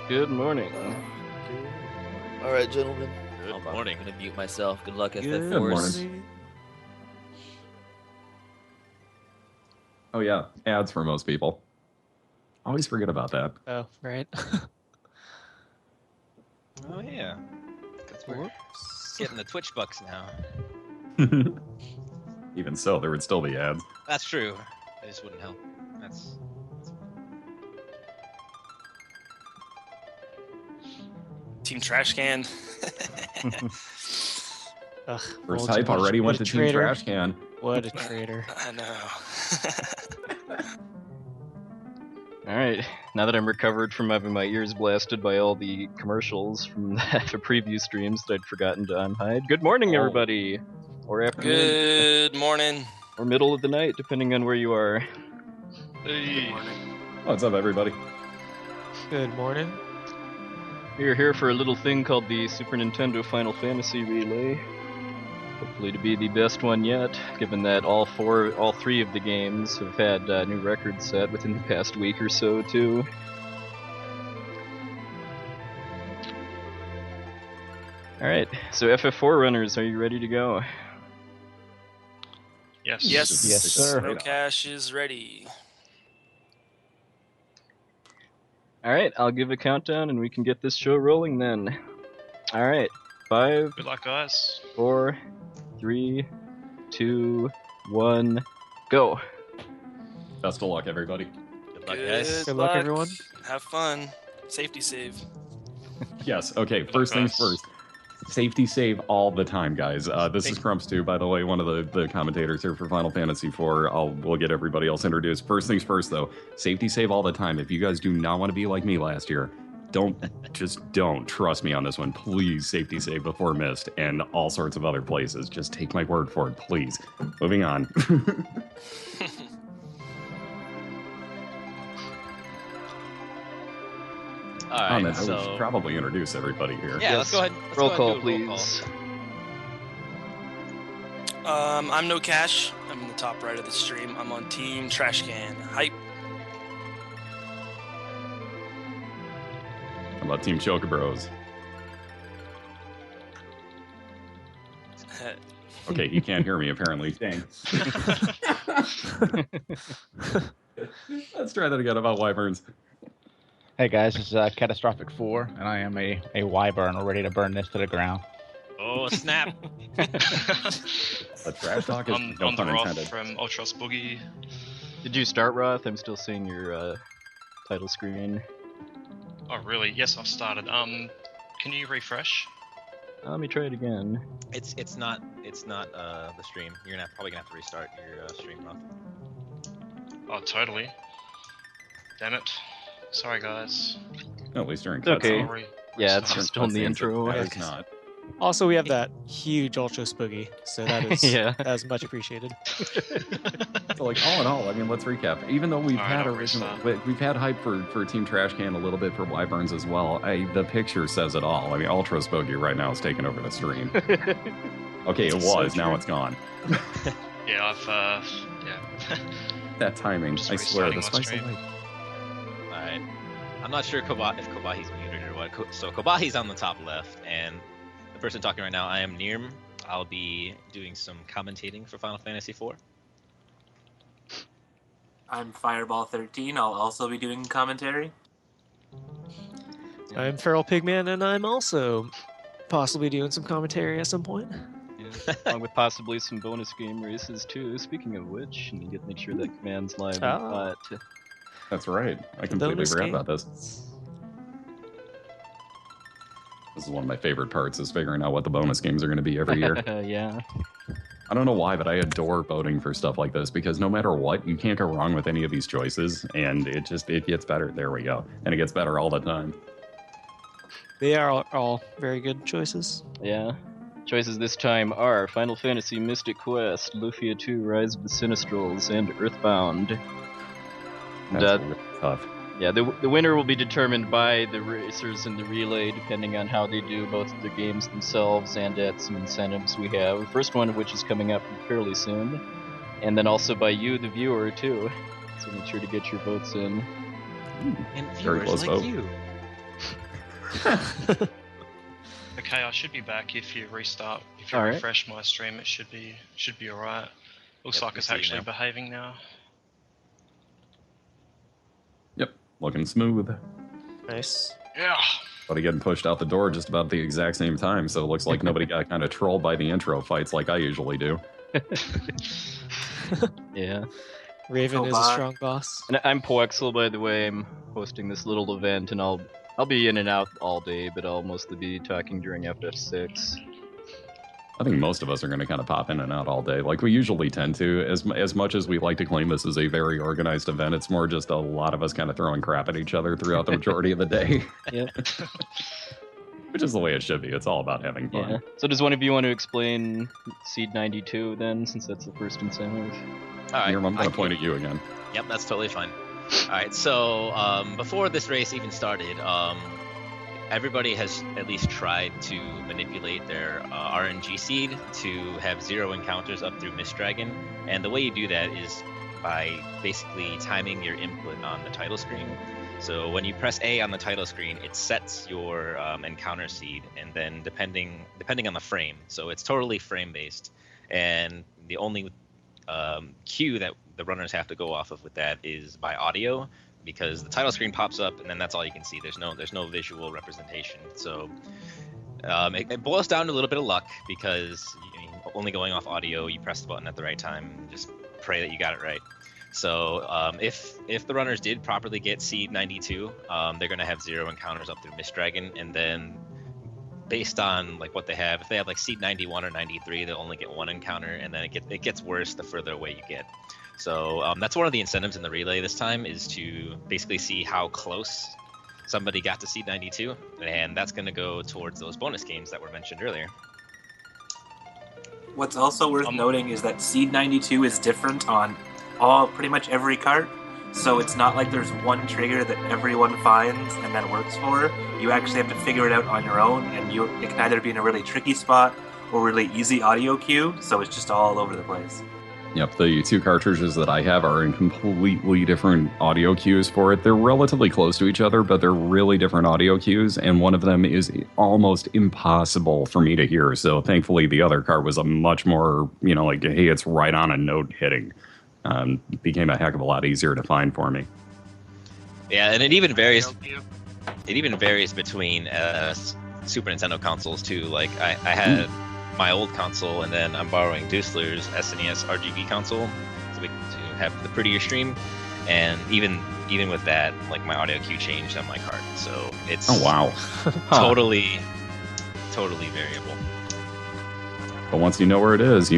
Good morning. All right, gentlemen. Good morning. I'm gonna mute myself. Good luck, Good FF4s. morning. Oh yeah, ads for most people. Always forget about that. Oh, right. Oh yeah. Because we're getting the Twitch bucks now. Even so, there would still be ads. That's true. It just wouldn't help. That's Team TrashCan. Ugh, First hype already went to Team TrashCan. What a traitor. I know. Alright, now that I'm recovered from having my ears blasted by all the commercials from the previous streams that I'd forgotten to unhide, good morning, everybody! Or afternoon. Good morning. Or middle of the night, depending on where you are. Hey. What's up, everybody? Good morning. We're here for a little thing called the Super Nintendo Final Fantasy Relay. Hopefully to be the best one yet, given that all three of the games have had new records set within the past week or so, too. Alright, so FF4 runners, are you ready to go? Yes. Yes, sir. Rocash is ready. Alright, I'll give a countdown and we can get this show rolling then. Alright, 5, Good luck, guys. 4, 3, 2, 1, go. Best of luck, everybody. good luck, guys. Good luck, everyone. Have fun. Safety save. Yes. Okay. First things first. Safety save all the time, guys. This is Crumps too, by the way, one of the commentators here for Final Fantasy IV. We'll get everybody else introduced. First things first, though. Safety save all the time. If you guys do not want to be like me last year, don't trust me on this one. Please safety save before Mist and all sorts of other places. Just take my word for it, please. Moving on. Alright, We should probably introduce everybody here. yeah, Yes. let's go ahead. Roll call, and do a roll please. I'm No Cash. I'm in the top right of the stream. I'm on Team TrashCan. Hype. How about Team Chocobros? Okay, he can't hear me apparently. Dang. Let's try that again about wyverns. Hey guys, this is Catastrophic 4, and I am a wyvern ready to burn this to the ground. Oh, snap. The trash talk is no on the pun Roth intended. from Ultros Boogie. Did you start, Roth? I'm still seeing your title screen. Oh really? Yes, I've started. Can you refresh? Let me try it again. It's not the stream. You're probably gonna have to restart your stream, Roth. Oh totally. Damn it. Sorry guys. At least during It's okay. cutscene. Sorry. Yeah, it's Restart. still in the intro. That is not. Also, we have that huge Ultra Spooky, so that is Yeah. that is much appreciated. So, like, all in all, I mean, let's recap. Even though we've All right, had I'll original, restart. we've had hype for Team TrashCan a little bit for wyverns as well. The picture says it all. I mean, Ultra Spooky right now is taking over the stream. Okay, it was. So Now true. it's gone. Yeah, I've yeah. That timing, Just I swear, the restarting my spice of stream. life. Alright. I'm not sure if Kobahi's muted or what. So Kobahi's on the top left, and the person talking right now, I am Nirm. I'll be doing some commentating for Final Fantasy IV. I'm Fireball13. I'll also be doing commentary. I'm Feral Pigman, and I'm also possibly doing some commentary at some point. Along with possibly some bonus game races too. Speaking of which, you get to make sure that command's live. Oh. That's right. I completely bonus forgot game. about this. This is one of my favorite parts, is figuring out what the bonus games are going to be every year. Yeah. I don't know why, but I adore voting for stuff like this because no matter what, you can't go wrong with any of these choices, and it gets better. There we go. And it gets better all the time. They are all very good choices. Yeah. Choices this time are Final Fantasy Mystic Quest, Lufia 2 Rise of the Sinistrals, and Earthbound. And, That's really tough. yeah, the winner will be determined by the racers in the relay, depending on how they do both the games themselves and at some incentives we have. The first one of which is coming up fairly soon, and then also by you, the viewer, too. So make sure to get your votes in. And Very viewers close like vote. you. Okay, I should be back if you restart. If you All right. refresh my stream, it should be alright. Looks Yep, like we it's see you actually now. behaving now. Yep, looking smooth. Nice. Yeah. But getting pushed out the door just about the exact same time, so it looks like nobody got kind of trolled by the intro fights like I usually do. Yeah. Raven is a Cobot. strong boss. And I'm Poexel, by the way. I'm hosting this little event, and I'll be in and out all day, but I'll mostly be talking during FF6. I think most of us are going to kind of pop in and out all day, like we usually tend to. As much as we like to claim this is a very organized event, it's more just a lot of us kind of throwing crap at each other throughout the majority of the day. Yep. Which is the way it should be. It's all about having fun. Yeah. So does one of you want to explain Seed 92 then, since that's the first incentive? All right. Here, I'm I going to can- point at you again. Yep, that's totally fine. All right, so before this race even started, everybody has at least tried to manipulate their RNG seed to have 0 encounters up through Mist Dragon, and the way you do that is by basically timing your input on the title screen. So when you press A on the title screen, it sets your encounter seed, and then depending on the frame, so it's totally frame based, and the only cue that the runners have to go off of with that is by audio, because the title screen pops up and then that's all you can see. There's no visual representation. So it boils down to a little bit of luck, because only going off audio, you press the button at the right time and just pray that you got it right. So if the runners did properly get seed 92, they're going to have 0 encounters up through Mist Dragon, and then based on like what they have, if they have like seed 91 or 93, they'll only get 1 encounter, and then it gets worse the further away you get. So that's one of the incentives in the relay this time, is to basically see how close somebody got to seed 92, and that's going to go towards those bonus games that were mentioned earlier. What's also worth noting is that Seed 92 is different on pretty much every cart. So it's not like there's one trigger that everyone finds and then works for. You actually have to figure it out on your own, and it can either be in a really tricky spot or really easy audio cue, so it's just all over the place. Yep, the 2 cartridges that I have are in completely different audio cues for it. They're relatively close to each other, but they're really different audio cues, and one of them is almost impossible for me to hear. So thankfully the other cart was a much more, like, hey, it's right on a note hitting. Became a heck of a lot easier to find for me. Yeah, and it even varies. It even varies between Super Nintendo consoles too. Like I had my old console, and then I'm borrowing Dusler's SNES RGB console to have the prettier stream. And even with that, like my audio cue changed on my card, so it's totally variable. But once you know where it is,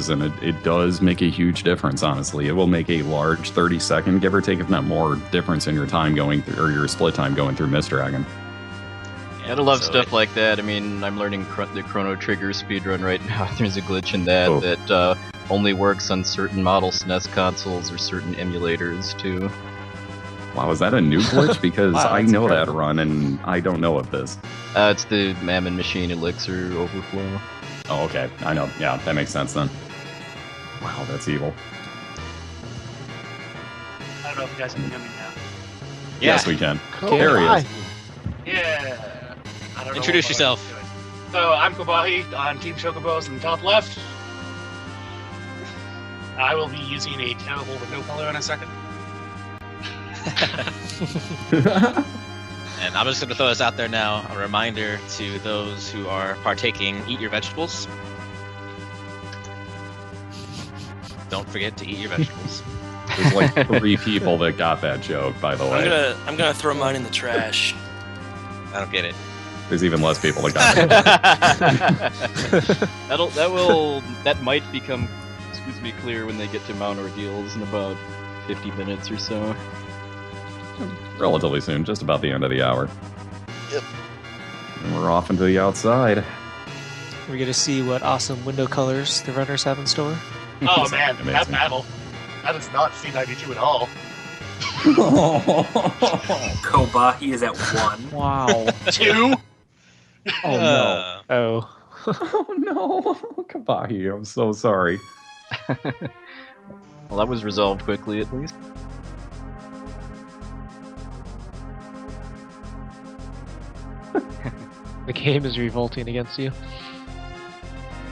and it does make a huge difference, honestly. It will make a large 30-second, give or take, if not more, difference in your time going through, or your split time going through Mist Dragon. Yeah, I love stuff like that. I mean, I'm learning the Chrono Trigger speedrun right now. There's a glitch in that that only works on certain model SNES consoles or certain emulators, too. Wow, is that a new glitch? Because Wow, I that's know incredible. that run, and I don't know of this. It's the Mammon Machine Elixir overflow. Oh, okay. I know. Yeah, that makes sense then. Wow, that's evil. I don't know if you guys can hear me now. Yes, we can. Cool. There he Hi. is. Yeah. I don't know Introduce what yourself. I'm doing. So I'm Kobahi on Team Chocobros in the top left. I will be using a terrible window color in a second. And I'm just going to throw this out there now, a reminder to those who are partaking, eat your vegetables. Don't forget to eat your vegetables. There's like 3 people that got that joke, by the way. I'm gonna throw mine in the trash. I don't get it. There's even less people that got it. That might become, clear when they get to Mount Ordeals in about 50 minutes or so. Relatively soon, just about the end of the hour. Yep. And we're off into the outside. We're going to see what awesome window colors the runners have in store. Oh man, Amazing. that battle. That is not C92 at all. Kobahi is at 1. Wow. 2? Oh no. Oh. Oh no. Kabahi, I'm so sorry. Well, that was resolved quickly, at least. The game is revolting against you.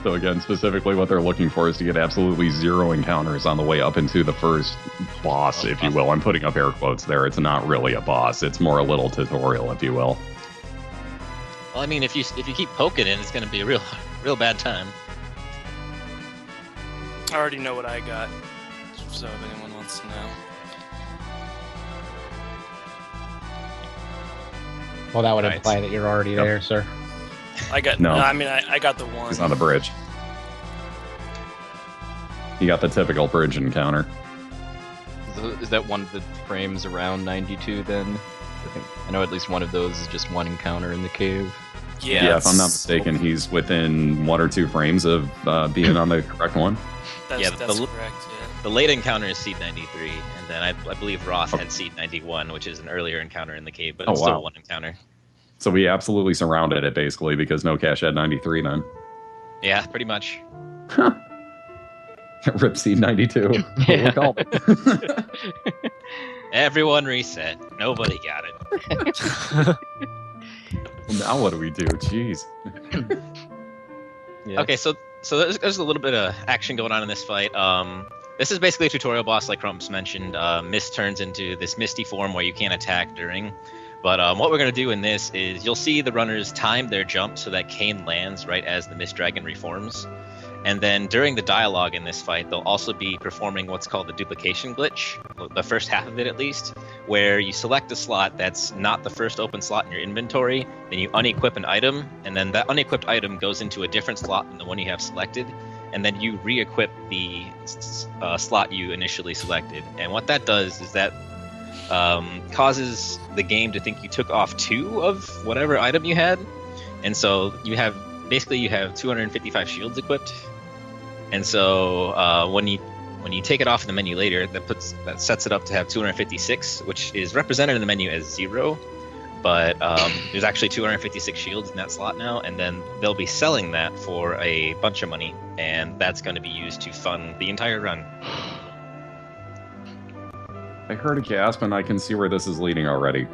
So again, specifically what they're looking for is to get absolutely 0 encounters on the way up into the first boss, if you will. I'm putting up air quotes there. It's not really a boss. It's more a little tutorial, if you will. Well, I mean, if you keep poking it, it's going to be a real bad time. I already know what I got, so if anyone wants to know. Well, that would Right. imply that you're already there, sir. I got No. I mean, I got the one. It's on the bridge. You got the typical bridge encounter. Is that one of the frames around 92 then? I know at least one of those is just one encounter in the cave. Yeah, If I'm not mistaken, he's within 1 or 2 frames of being on the correct one. That's, Yeah, that's the- correct. Yeah. The late encounter is Seed 93, and then I believe Roth had Seed 91, which is an earlier encounter in the cave, but Oh, it's still wow. one encounter. So we absolutely surrounded it, basically, because no cache had 93 then. Yeah, pretty much. Rip Seed 92. Yeah. We called it. Everyone reset. Nobody got it. Now what do we do? Jeez. Yeah. Okay, so there's a little bit of action going on in this fight. This is basically a tutorial boss, like Crumps mentioned. Mist turns into this misty form where you can't attack during. But what we're going to do in this is you'll see the runners time their jump so that Kane lands right as the Mist Dragon reforms. And then during the dialogue in this fight, they'll also be performing what's called the duplication glitch, the first half of it at least, where you select a slot that's not the first open slot in your inventory, then you unequip an item, and then that unequipped item goes into a different slot than the one you have selected, and then you re-equip the slot you initially selected. And what that does is that causes the game to think you took off 2 of whatever item you had, and so you have 255 shields equipped. And so when you take it off in the menu later, that sets it up to have 256, which is represented in the menu as 0. But there's actually 256 shields in that slot now, and then they'll be selling that for a bunch of money, and that's going to be used to fund the entire run. I heard a gasp, and I can see where this is leading already.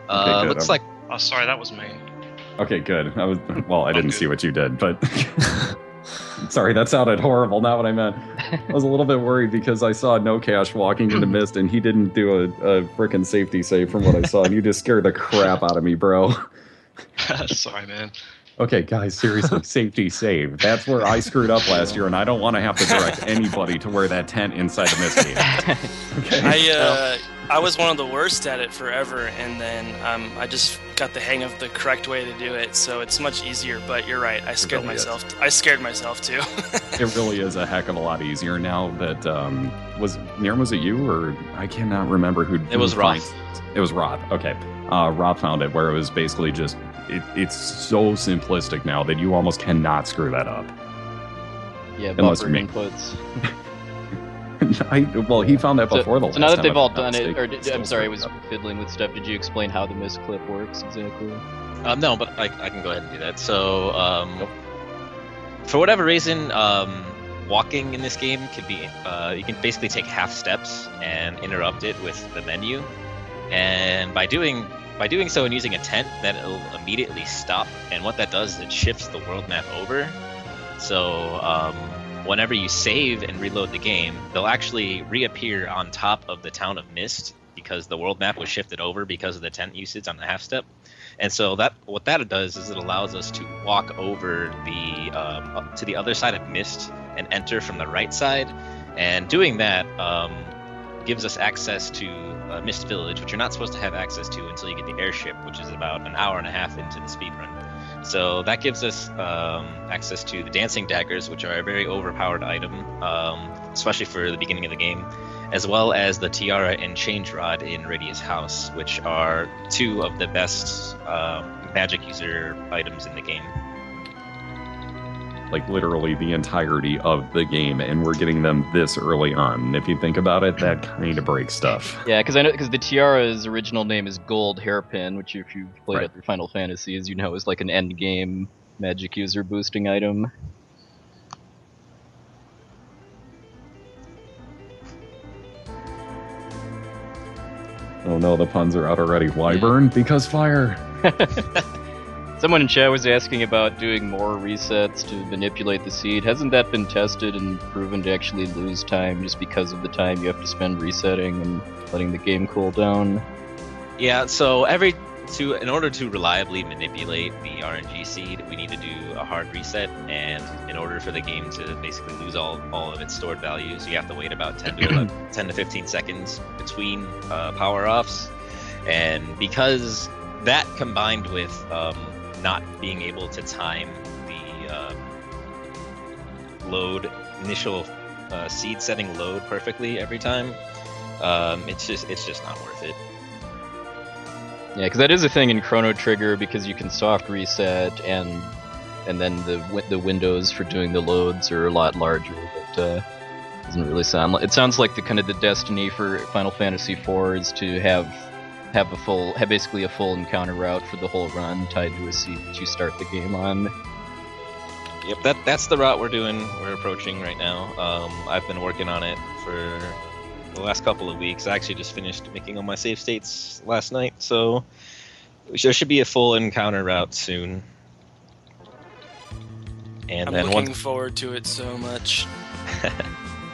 good. Looks like Oh, sorry, that was me. Okay, good. I didn't see what you did, but sorry, that sounded horrible. Not what I meant. I was a little bit worried because I saw No Cash walking into Mist, and he didn't do a frickin' safety save from what I saw, and you just scared the crap out of me, bro. Sorry, man. Okay, guys, seriously, safety save. That's where I screwed up last year, and I don't want to have to direct anybody to wear that tent inside the Mist game. Okay. I was one of the worst at it forever, and then I just got the hang of the correct way to do it, so it's much easier. But you're right, I scared myself. I scared myself too. It really is a heck of a lot easier now. That was it you or I cannot remember who? It was Roth. It was Roth. Okay, Roth found it where it was basically just it's so simplistic now that you almost cannot screw that up. Yeah, Unless buffer you make- inputs. He found that before the last So now that time, they've if all I'm done not it, mistaken, or it's still I'm sorry, I was screwed up. fiddling with stuff. Did you explain how the mist clip works exactly? No, but I can go ahead and do that. So, for whatever reason, walking in this game can be you can basically take half steps and interrupt it with the menu, and by doing so and using a tent, that it'll immediately stop. And what that does is it shifts the world map over. So whenever you save and reload the game, they'll actually reappear on top of the town of Mist because the world map was shifted over because of the tent usage on the half step. And so what that does is it allows us to walk over to the other side of Mist and enter from the right side. And doing that gives us access to Mist Village, which you're not supposed to have access to until you get the airship, which is about an hour and a half into the speedrun. So that gives us access to the dancing daggers, which are a very overpowered item, especially for the beginning of the game, as well as the tiara and change rod in Radia's house, which are two of the best magic user items in the game. Like literally the entirety of the game, and we're getting them this early on. If you think about it, that kind of breaks stuff. Yeah, because the tiara's original name is Gold Hairpin, which if you've played other Final Fantasy, as you know, is like an end game magic user boosting item. Oh no, the puns are out already. Wyvern? Because fire! Someone in chat was asking about doing more resets to manipulate the seed. Hasn't that been tested and proven to actually lose time just because of the time you have to spend resetting and letting the game cool down? Yeah, so in order to reliably manipulate the RNG seed, we need to do a hard reset, and in order for the game to basically lose all of its stored values, you have to wait about 10 to 15 seconds between power-offs. And because that combined with not being able to time the initial seed setting load perfectly every time, it's just not worth it. Yeah, because that is a thing in Chrono Trigger, because you can soft reset, and then the windows for doing the loads are a lot larger. But doesn't really sound like it. Sounds like the destiny for Final Fantasy IV is to have basically a full encounter route for the whole run tied to a seed that you start the game on. Yep, that's the route we're approaching right now. I've been working on it for the last couple of weeks. I actually just finished making all my save states last night, so there should be a full encounter route soon. And I'm looking forward to it so much.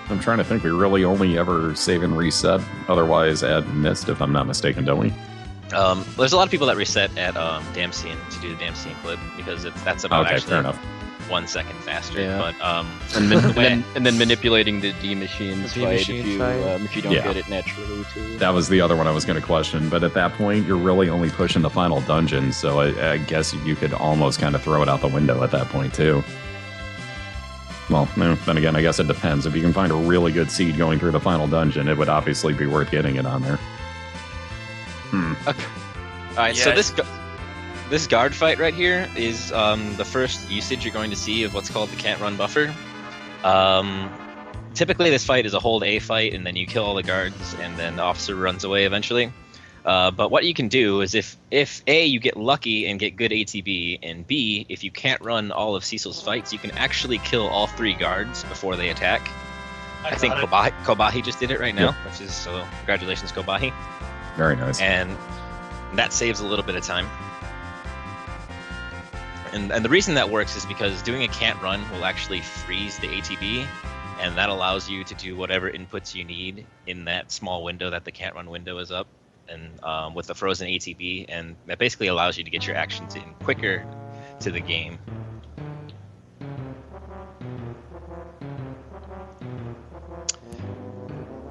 I'm trying to think. We really only ever save and reset. Otherwise, add mist, if I'm not mistaken, don't we? There's a lot of people that reset at Damsian to do the Damsian clip, because that's about okay, fair enough. 1 second faster. Yeah. But and then manipulating the D machines fight if you don't get it naturally too. That was the other one I was going to question. But at that point, you're really only pushing the final dungeon, so I guess you could almost kind of throw it out the window at that point too. Well, then again, I guess it depends. If you can find a really good seed going through the final dungeon, it would obviously be worth getting it on there. Okay. Alright, so this guard fight right here is the first usage you're going to see of what's called the can't run buffer. Typically this fight is a hold A fight, and then you kill all the guards, and then the officer runs away eventually. But what you can do is if A, you get lucky and get good ATB, and B, if you can't run all of Cecil's fights, you can actually kill all 3 guards before they attack. I think Kobahi just did it right now, which is, so congratulations, Kobahi. Very nice. And that saves a little bit of time. And the reason that works is because doing a can't run will actually freeze the ATB, and that allows you to do whatever inputs you need in that small window that the can't run window is up, and with the frozen ATB, and that basically allows you to get your actions in quicker to the game.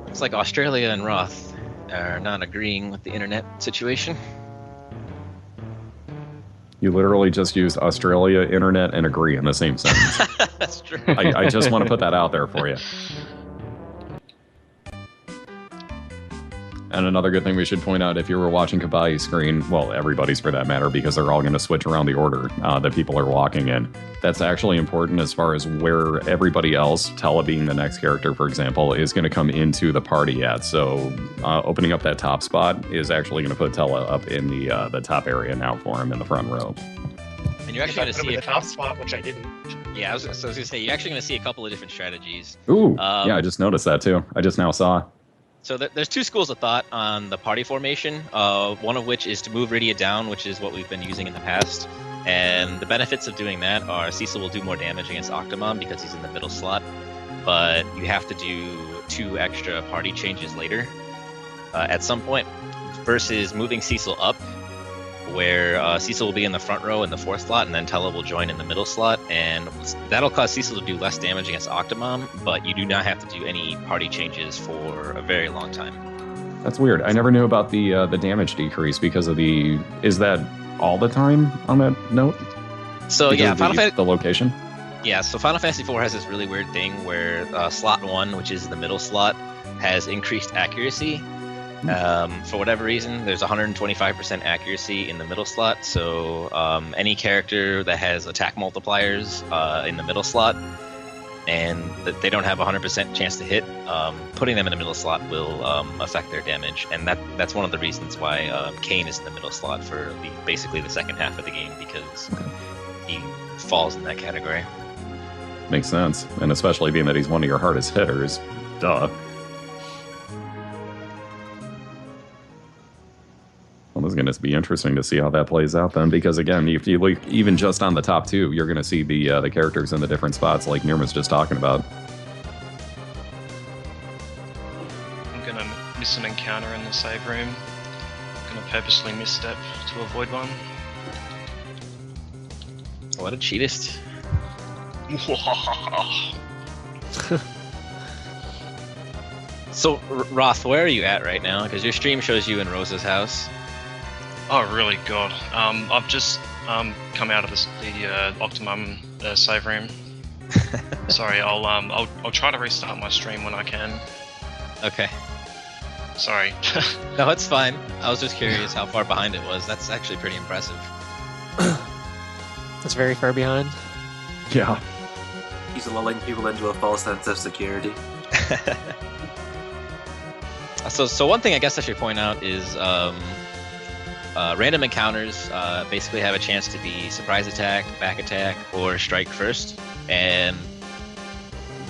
Looks like Australia and Roth are not agreeing with the internet situation. You literally just used Australia, internet, and agree in the same sentence. That's true. I just want to put that out there for you. And another good thing we should point out, if you were watching Kabahi's screen, well, everybody's for that matter, because they're all going to switch around the order that people are walking in. That's actually important as far as where everybody else, Tella being the next character, for example, is going to come into the party at. So opening up that top spot is actually going to put Tella up in the top area now for him in the front row. And you're actually going to see the top spot, which I didn't. Yeah, I was going to say, you're actually going to see a couple of different strategies. Ooh, yeah, I just noticed that too. I just now saw. So there's 2 schools of thought on the party formation, one of which is to move Rydia down, which is what we've been using in the past. And the benefits of doing that are Cecil will do more damage against Octomom because he's in the middle slot, but you have to do 2 extra party changes later at some point, versus moving Cecil up, where Cecil will be in the front row in the 4th slot, and then Tella will join in the middle slot, and that'll cause Cecil to do less damage against Octomom, but you do not have to do any party changes for a very long time. That's weird. I never knew about the damage decrease because of the... Is that all the time on that note? So because yeah, the location? Yeah, so Final Fantasy IV has this really weird thing where slot 1, which is the middle slot, has increased accuracy. For whatever reason, there's 125% accuracy in the middle slot, so any character that has attack multipliers in the middle slot and that they don't have 100% chance to hit, putting them in the middle slot will affect their damage, and that's one of the reasons why Kane is in the middle slot for basically the second half of the game, because he falls in that category. Makes sense, and especially being that he's one of your hardest hitters. Duh. is going to be interesting to see how that plays out then, because again, if you look even just on the top 2, you're going to see the characters in the different spots, like Nirm was just talking about. I'm gonna miss an encounter in the save room. I'm gonna purposely misstep to avoid one. What a cheatist. So, Roth, where are you at right now? Because your stream shows you in Rosa's house. Oh, really? God. I've just come out of the Octomom save room. Sorry, I'll try to restart my stream when I can. Okay. Sorry. No, it's fine. I was just curious how far behind it was. That's actually pretty impressive. That's very far behind. Yeah. He's lulling people into a false sense of security. So one thing I guess I should point out is random encounters basically have a chance to be surprise attack, back attack, or strike first, and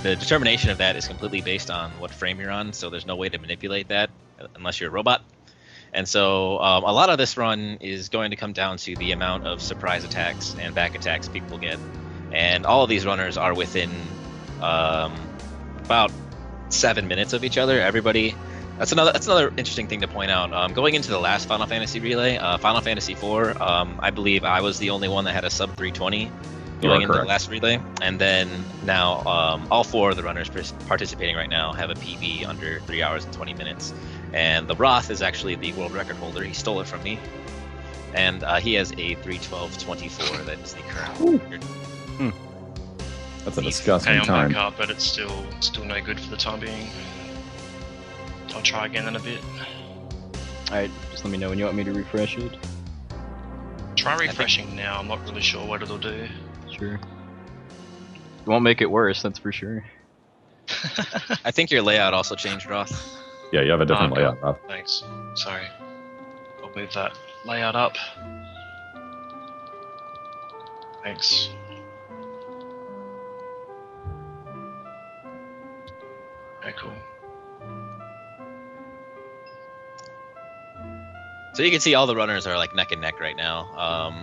the determination of that is completely based on what frame you're on, so there's no way to manipulate that unless you're a robot. And so a lot of this run is going to come down to the amount of surprise attacks and back attacks people get. And all of these runners are within about 7 minutes of each other. Everybody. That's another interesting thing to point out. Going into the last Final Fantasy relay, Final Fantasy IV, I believe I was the only one that had a sub 320 going into the last relay. And then now all 4 of the runners participating right now have a PB under 3 hours and 20 minutes. And the Roth is actually the world record holder. He stole it from me. And he has a 3:12:24 that is the current record. That's a disgusting on time. back up, but it's still no good for the time being. I'll try again in a bit. Alright, just let me know when you want me to refresh it. Try refreshing now, I'm not really sure what it'll do. Sure. It won't make it worse, that's for sure. I think your layout also changed, Roth. Yeah, you have a different layout, Rob. Thanks. Sorry. I'll move that layout up. Thanks. Okay, cool. So you can see all the runners are like neck and neck right now.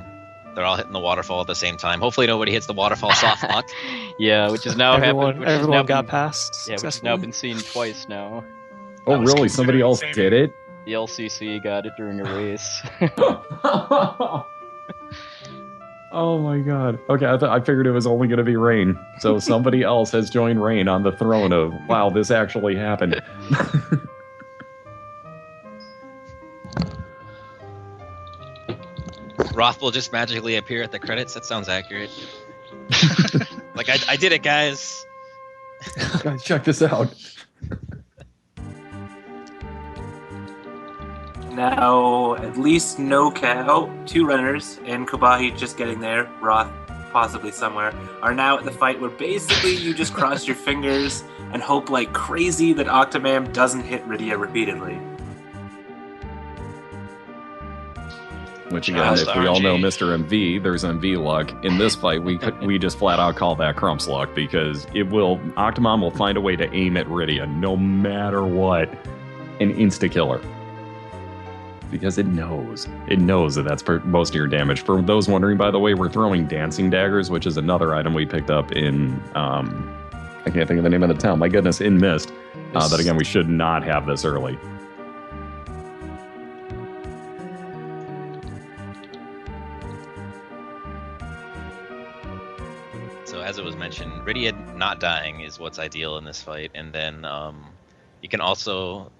They're all hitting the waterfall at the same time. Hopefully nobody hits the waterfall soft lock. Yeah, which is now happened. Everyone got past. Yeah, which has now been seen twice now. Oh, really? Somebody else did it? The LCC got it during a race. Oh my god. Okay, I figured it was only going to be Rain. So somebody else has joined Rain on the throne of, wow, this actually happened. Roth will just magically appear at the credits. That sounds accurate. Like, I did it, guys. Guys, check this out. Now, at least no cow, 2 runners, and Kobahi just getting there, Roth possibly somewhere, are now at the fight where basically you just cross your fingers and hope like crazy that Octomom doesn't hit Rydia repeatedly. Which again, if we all know Mr. MV, there's MV luck. In this fight, we just flat out call that Crump's luck, because Octomom will find a way to aim at Rydia no matter what, and insta-killer. Because it knows that that's most of your damage. For those wondering, by the way, we're throwing dancing daggers, which is another item we picked up in, I can't think of the name of the town, my goodness, in Mist. But again, we should not have this early. So as it was mentioned, Rydia not dying is what's ideal in this fight. And then you can also...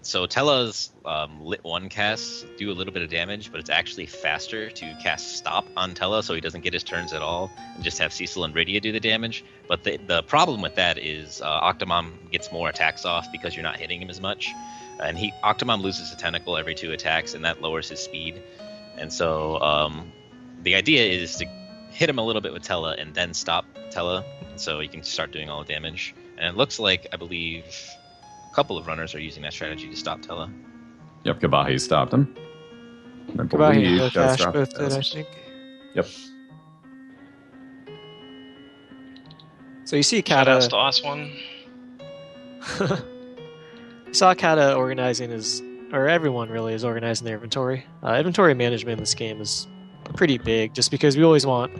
So Tella's lit 1 casts do a little bit of damage, but it's actually faster to cast Stop on Tella so he doesn't get his turns at all, and just have Cecil and Rydia do the damage. But the problem with that is Octomom gets more attacks off because you're not hitting him as much. And Octomom loses a tentacle every 2 attacks, and that lowers his speed. And so the idea is to hit him a little bit with Tella and then stop Tella, so you can start doing all the damage. And it looks like, I believe... couple of runners are using that strategy to stop Tella. Yep, Kabahi stopped him. Kabahi and Cash both did, I think. Yep. So you see Kata... Shout out to Ice One. You saw Kata organizing his or everyone really, is organizing their inventory. Inventory management in this game is pretty big, just because we always want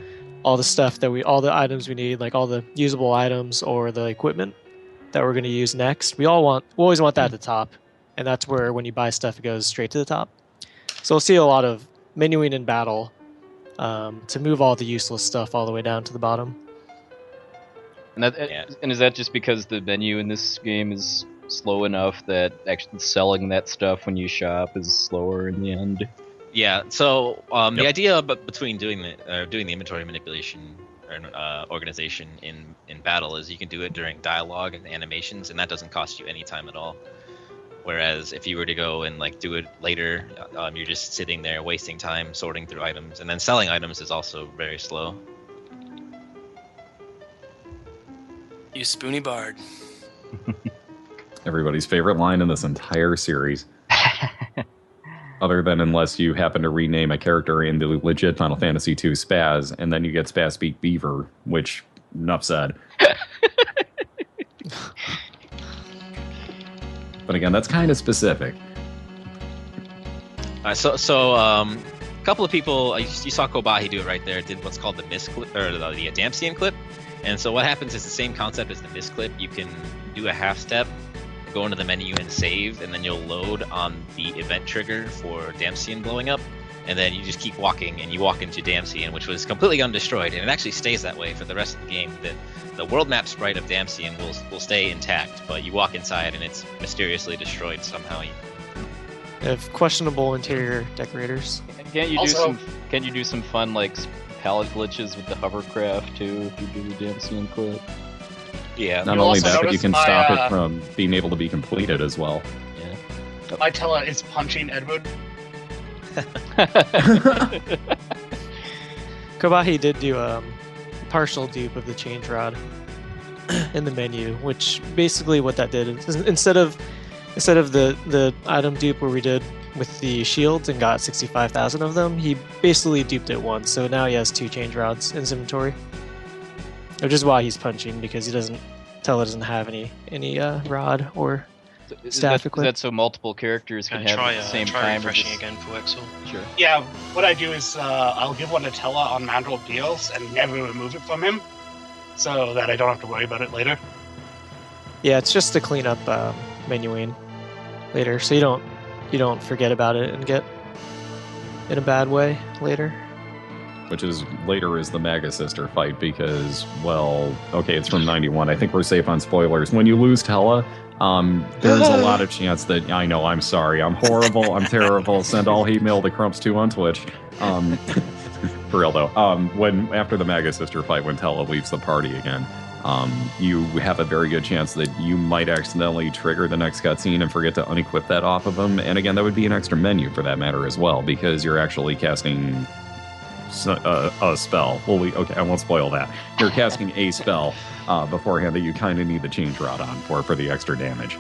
all the stuff all the items we need, like all the usable items or the equipment that we're going to use next. We always want that at the top, and that's where when you buy stuff, it goes straight to the top. So we'll see a lot of menuing in battle to move all the useless stuff all the way down to the bottom. And is that just because the menu in this game is slow enough that actually selling that stuff when you shop is slower in the end? Yeah. So the idea between doing the inventory manipulation or organization in battle is you can do it during dialogue and animations, and that doesn't cost you any time at all. Whereas if you were to go and like do it later, you're just sitting there wasting time sorting through items, and then selling items is also very slow. You spoony bard. Everybody's favorite line in this entire series. Other than unless you happen to rename a character in the legit Final Fantasy II Spaz, and then you get Spaz Speak Beaver, which, enough said. But again, that's kind of specific. So a couple of people, you saw Kobahi do it right there, did what's called the miss clip, or the Damsian clip. And so what happens is the same concept as the miss clip. You can do a half step, go into the menu and save, and then you'll load on the event trigger for Damsian blowing up, and then you just keep walking, and you walk into Damsian, which was completely undestroyed, and it actually stays that way for the rest of the game. The world map sprite of Damsian will stay intact, but you walk inside and it's mysteriously destroyed somehow. They have questionable interior decorators. Can't you do some fun like palette glitches with the hovercraft too if you do the Damsian clip? Yeah. Not only that, but you can stop it from being able to be completed as well. Yeah. My Tella is punching Edward. Kobahi did do a partial dupe of the change rod in the menu, which basically what that did is instead of the item dupe where we did with the shields and got 65,000 of them, he basically duped it once. So now he has 2 change rods in his inventory. Which is why he's punching, because Tella doesn't have any rod or staff equipment. Is that so multiple characters can have at the same try time? refreshing again for Exel. Sure. Yeah, what I do is I'll give one to Tella on Mandrel deals and never remove it from him, so that I don't have to worry about it later. Yeah, it's just to clean up menuing later, so you don't forget about it and get in a bad way later. Which is later is the Magus Sister fight because, well, okay, it's from 91. I think we're safe on spoilers. When you lose Tella, there's a lot of chance that, I know, I'm sorry, I'm horrible, I'm terrible, send all hate mail to Crumps2 on Twitch. For real though, after the Magus Sister fight, when Tella leaves the party again, you have a very good chance that you might accidentally trigger the next cutscene and forget to unequip that off of them. And again, that would be an extra menu for that matter as well, because you're actually casting a spell. Okay, I won't spoil that. You're casting a spell beforehand that you kind of need the change rod on for the extra damage.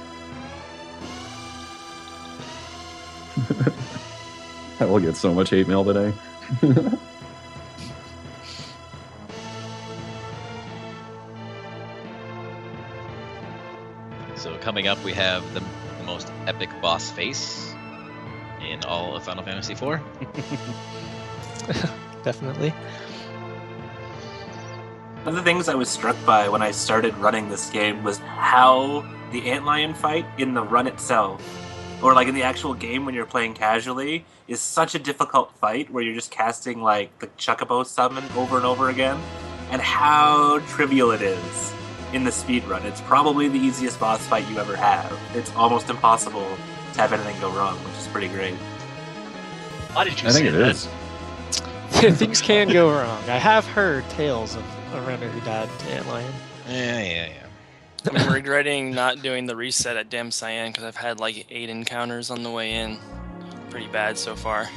I will get so much hate mail today. So coming up, we have the most epic boss face in all of Final Fantasy IV. Definitely. One of the things I was struck by when I started running this game was how the Antlion fight in the run itself, or like in the actual game when you're playing casually, is such a difficult fight where you're just casting like the Chocobros summon over and over again, and how trivial it is in the speedrun. It's probably the easiest boss fight you ever have. It's almost impossible to have anything go wrong, which is pretty great. Why did you I say think it that? is. Things can go wrong. I have heard tales of a runner who died to Antlion. Yeah. I'm regretting not doing the reset at Dam Cyan because I've had like 8 encounters on the way in. Pretty bad so far.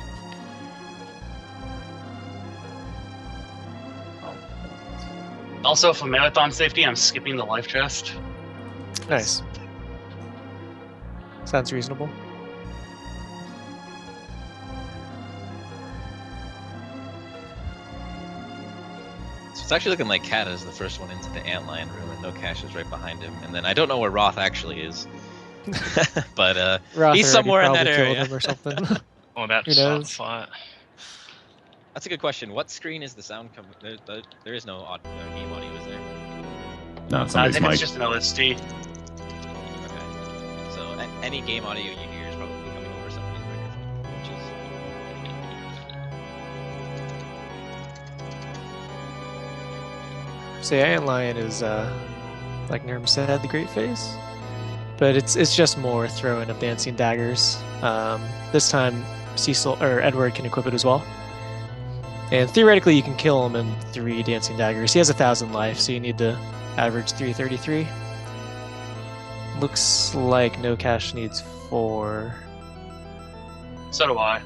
Also, for marathon safety, I'm skipping the life chest. Nice. Sounds reasonable. So it's actually looking like Kat is the first one into the Antlion room, and no Cash is right behind him. And then I don't know where Roth actually is. But Roth he's already somewhere in that probably killed area. him or something. I'm about Who to start the knows? fight. That's a good question. What screen is the sound coming? There is no game audio, is there? No, I somebody's think mic. it's just an OSD. Okay. So any game audio you hear is probably coming over somebody's microphone, which is So yeah, Antlion is, like Nirm said, the Great Face. But it's just more throwing of dancing daggers. This time, Cecil or Edward can equip it as well. And theoretically, you can kill him in 3 dancing daggers. He has 1,000 life, so you need to average 333. Looks like No Cash needs 4. So do I.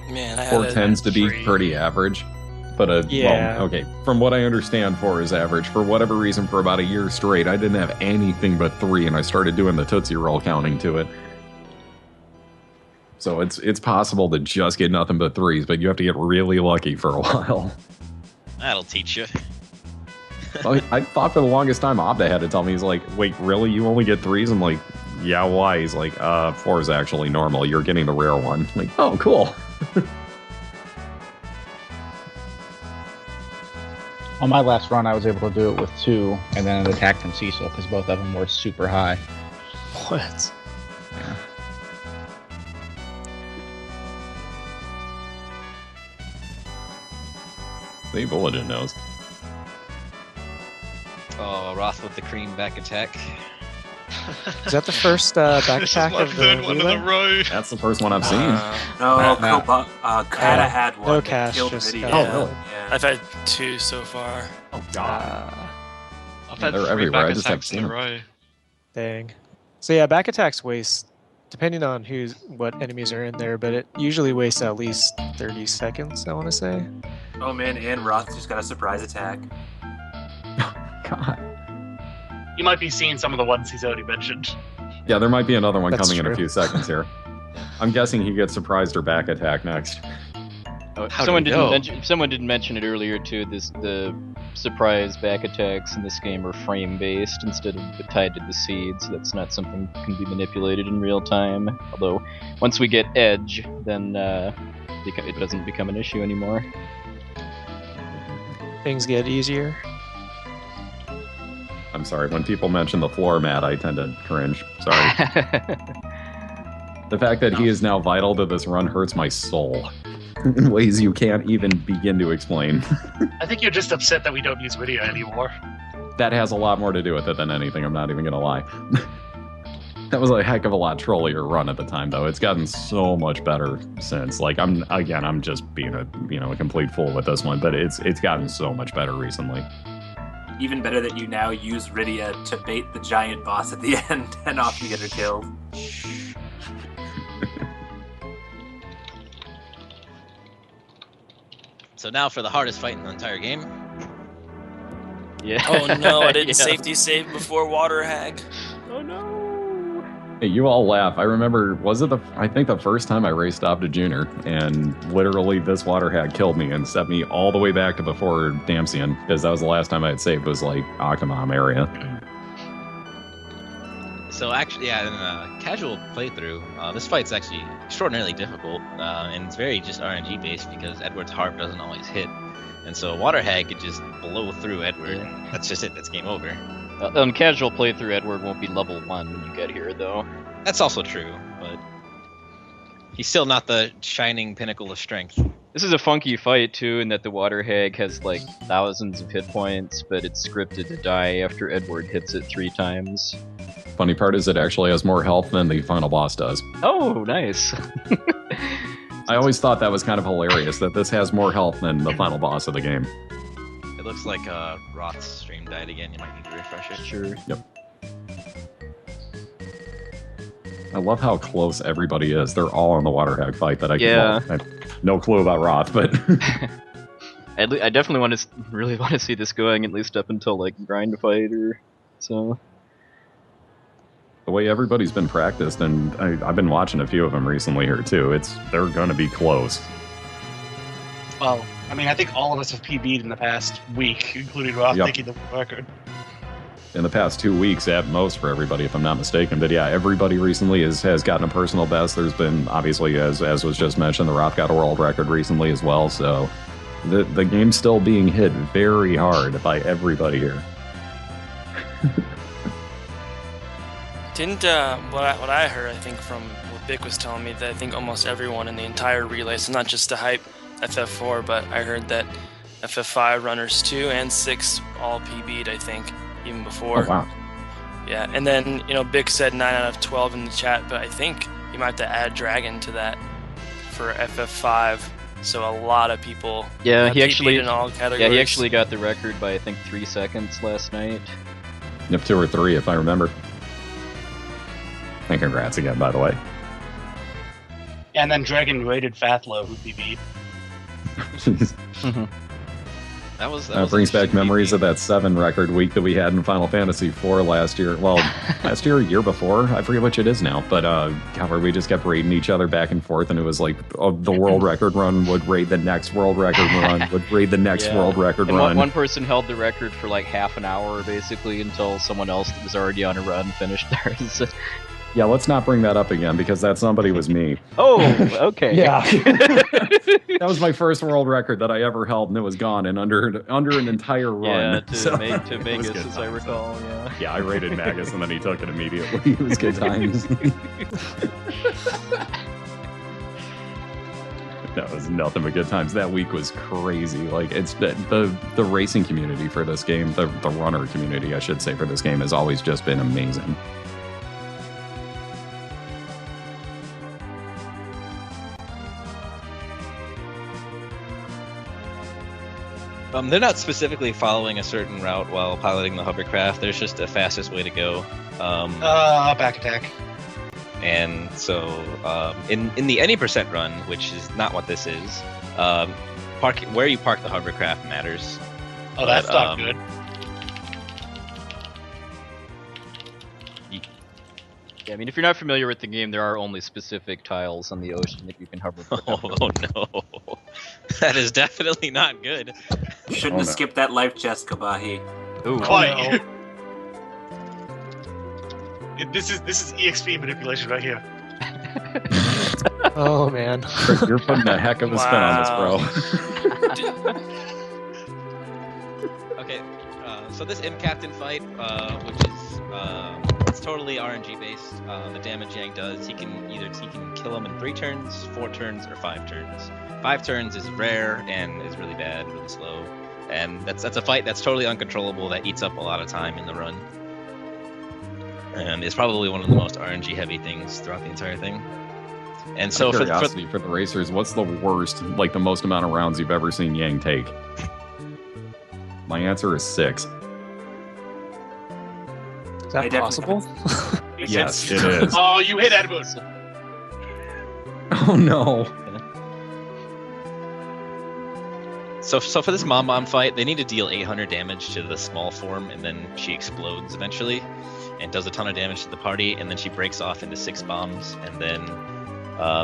Man, I had 4 a tends to be free. pretty average. But Yeah. well, okay. From what I understand, 4 is average. For whatever reason, for about a year straight, I didn't have anything but 3, and I started doing the Tootsie Roll counting to it. So it's possible to just get nothing but 3s, but you have to get really lucky for a while. that'll teach you. I thought for the longest time Abda had to tell me, he's like, wait, really? You only get 3s? I'm like, yeah, why? He's like, 4 is actually normal. You're getting the rare one. I'm like, oh, cool. On my last run, I was able to do it with 2, and then an attack from Cecil because both of them were super high. What? The Bulletin knows. Oh, Roth with the cream back attack. Is that the first back This is attack my of the third one in a relay? row. That's the first one I've seen. No, Nah. Kata had one. No that cash, killed just Video. Kata. Oh, really? Yeah. I've had 2 so far. Oh, God. I've had They're 3 everywhere, I back just haven't attacks in seen a them. row. Dang. So yeah, back attacks waste, depending on what enemies are in there, but it usually wastes at least 30 seconds, I want to say. Oh man, and Roth just got a surprise attack. God. You might be seeing some of the ones he's already mentioned. Yeah, there might be another one That's coming in true. a few seconds here. I'm guessing he gets surprised or back attack next. Someone didn't mention it earlier too. The surprise back attacks in this game are frame based instead of tied to the seed, so that's not something that can be manipulated in real time. Although once we get edge, then it doesn't become an issue anymore. Things get easier. I'm sorry, when people mention the floor mat, I tend to cringe. Sorry. The fact that he is now vital to this run hurts my soul in ways you can't even begin to explain. I think you're just upset that we don't use video anymore. That has a lot more to do with it than anything, I'm not even gonna lie. That was a heck of a lot trollier run at the time, though. It's gotten so much better since. Like, I'm just being a complete fool with this one, but it's gotten so much better recently. Even better that you now use Rydia to bait the giant boss at the end and often get her killed. So now for the hardest fight in the entire game. Yeah. Oh no, I didn't Yeah. safety save before Waterhag. Oh no. Hey, you all laugh. I remember, I think the first time I raced Opta Junior, and literally this Waterhag killed me and set me all the way back to before Damsian, because that was the last time I had saved, was like Octomom area. So actually, yeah, in a casual playthrough, this fight's actually extraordinarily difficult, and it's very just RNG based because Edward's harp doesn't always hit, and so Waterhag could just blow through Edward. Yeah. That's just it. That's game over. On casual playthrough, Edward won't be level 1 when you get here, though. That's also true, but he's still not the shining pinnacle of strength. This is a funky fight, too, in that the Waterhag has, like, thousands of hit points, but it's scripted to die after Edward hits it 3 times. Funny part is it actually has more health than the final boss does. Oh, nice. I always thought that was kind of hilarious, that this has more health than the final boss of the game. It looks like Roth's stream died again. You might need to refresh it. Sure. I love how close everybody is. They're all in the Waterhag fight that I Yeah. I have no clue about Roth, but I definitely really want to see this going, at least up until, like, grind fight or so. the way everybody's been practiced, and I've been watching a few of them recently here too, they're going to be close. Well, I mean, I think all of us have PB'd in the past week, including Roth Yep. taking the record. in the past 2 weeks at most for everybody, if I'm not mistaken. But yeah, everybody recently has gotten a personal best. There's been, obviously, as was just mentioned, the Roth got a world record recently as well. So the game's still being hit very hard by everybody here. Didn't what I heard, I think from what Bick was telling me, that I think almost everyone in the entire relay, so not just to hype FF4, but I heard that FF5 runners 2 and 6 all PB'd, I think, even before. Oh, wow. Yeah, and then, Bick said 9 out of 12 in the chat, but I think you might have to add Dragon to that for FF5. So a lot of people. Yeah, he PB'd actually. in all categories. Yeah, he actually got the record by I think 3 seconds last night. Yep, 2 or 3 if I remember. And congrats again, by the way. And then Dragon raided Fathlo, who PB'd. That brings back memories of that 7 record week that we had in Final Fantasy IV last year. Well, last year, year before, I forget which it is now. But where we just kept raiding each other back and forth, and it was like the world record run would raid the next world record run, would raid the next world record and run. One person held the record for like half an hour, basically, until someone else that was already on a run finished theirs. Yeah, let's not bring that up again, because that somebody was me. Oh, okay. Yeah. That was my first world record that I ever held, and it was gone in under an entire run. Yeah, to Magus, as I recall, yeah. Yeah, I rated Magus, and then he took it immediately. It was good times. That was nothing but good times. That week was crazy. Like, it's the racing community for this game, the runner community, I should say, for this game has always just been amazing. They're not specifically following a certain route while piloting the hovercraft. There's just the fastest way to go. Back attack. And so, in the any percent run, which is not what this is, where you park the hovercraft matters. Oh, that's not good. Yeah, I mean, if you're not familiar with the game, there are only specific tiles on the ocean that you can hover. Oh no, that is definitely not good. Shouldn't have skipped that life chest, Kabahi. Ooh. Quite. This is EXP manipulation right here. Oh man, You're putting a heck of a spin on this, bro. Okay, so this M Captain fight, which is it's totally RNG based. The damage Yang does, he can kill him in 3 turns, 4 turns, or 5 turns. 5 turns is rare and is really bad, really slow, and that's a fight that's totally uncontrollable that eats up a lot of time in the run. And it's probably one of the most RNG heavy things throughout the entire thing. And so for the racers, what's the worst, like the most amount of rounds you've ever seen Yang take? My answer is 6. Is that possible? Yes, it is. Oh, you hit Edmund. Oh no. So for this Mom fight, they need to deal 800 damage to the small form, and then she explodes eventually, and does a ton of damage to the party, and then she breaks off into 6 bombs, and then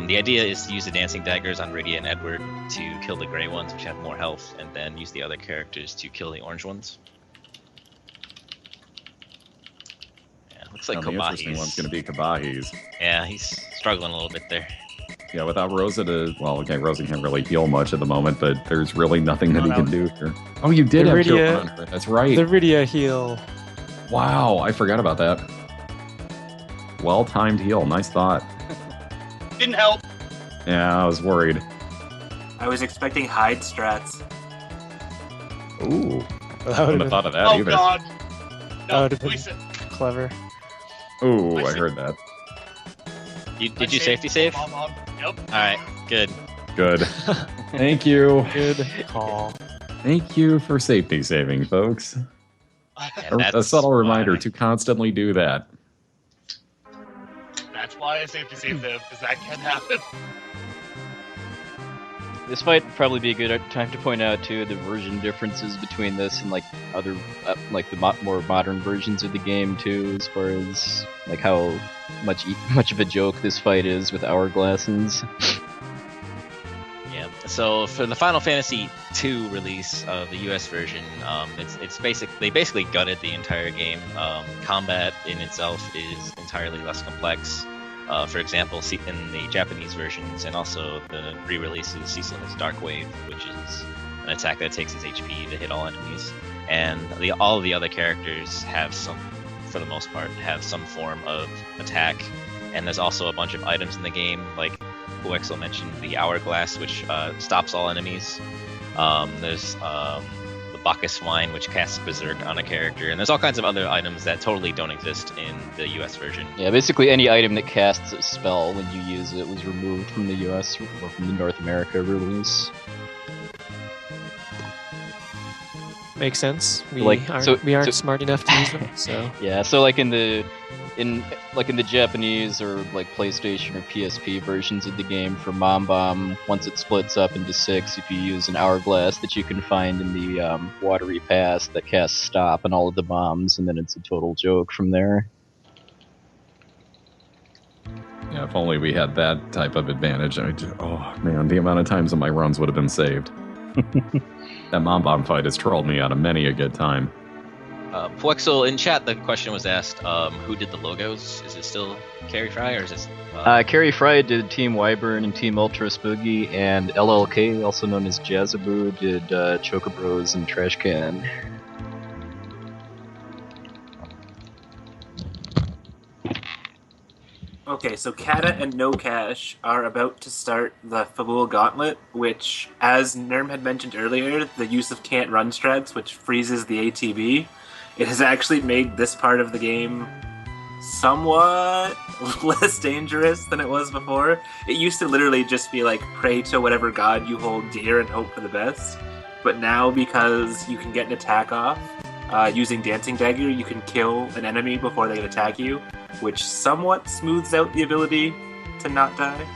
the idea is to use the dancing daggers on Radia and Edward to kill the gray ones, which have more health, and then use the other characters to kill the orange ones. Yeah, looks like The interesting one's going to be Kabahi's. Yeah, he's struggling a little bit there. Yeah, without Rosa Rosa can't really heal much at the moment, but there's really nothing that he can do here. Oh, you did have Joe on her. That's right. The Rydia heal. Wow, I forgot about that. Well-timed heal. Nice thought. Didn't help. Yeah, I was worried. I was expecting hide strats. Ooh. That I wouldn't have thought of that Oh either. god. That No, would have been we said, clever. Ooh, I heard that. Did you safety save? Yep. Alright, good. Good. Thank you. Good call. Thank you for safety saving, folks. A subtle reminder to constantly do that. That's why I safety saved them, because that can happen. This might probably be a good time to point out too the version differences between this and like other like the more modern versions of the game too, as far as like how much of a joke this fight is with hourglasses. Yeah, So for the Final Fantasy II release of the US version, they basically gutted the entire game. Combat in itself is entirely less complex. For example, in the Japanese versions and also the re-releases, Cecil has Dark Wave, which is an attack that takes his HP to hit all enemies. And all of the other characters have for the most part, have some form of attack. And there's also a bunch of items in the game, like Uexel mentioned, the Hourglass, which stops all enemies. There's the Bacchus Wine, which casts Berserk on a character. And there's all kinds of other items that totally don't exist in the US version. Yeah, basically any item that casts a spell when you use it was removed from the US or from the North America release. Makes sense. We Like, aren't smart enough to use them. So yeah, so like in the Japanese or like PlayStation or PSP versions of the game for Mom Bomb, once it splits up into 6, if you use an hourglass that you can find in the watery pass that casts stop on all of the bombs, and then it's a total joke from there. Yeah, if only we had that type of advantage. Oh man, the amount of times that my runs would have been saved. That Mom Bomb fight has trolled me out of many a good time. Flexel, in chat, the question was asked, who did the logos? Is it still Carrie Fry, or is it... Carrie Fry did Team Wyvern and Team Ultra Spooky, and LLK, also known as Jazzaboo, did Chocobros and TrashCan. Okay, so Kata and No Cash are about to start the Fab Gauntlet, which, as Nerm had mentioned earlier, the use of can't run strats, which freezes the ATB, it has actually made this part of the game somewhat less dangerous than it was before. It used to literally just be like, pray to whatever god you hold dear and hope for the best. But now, because you can get an attack off, using Dancing Dagger, you can kill an enemy before they can attack you, which somewhat smooths out the ability to not die.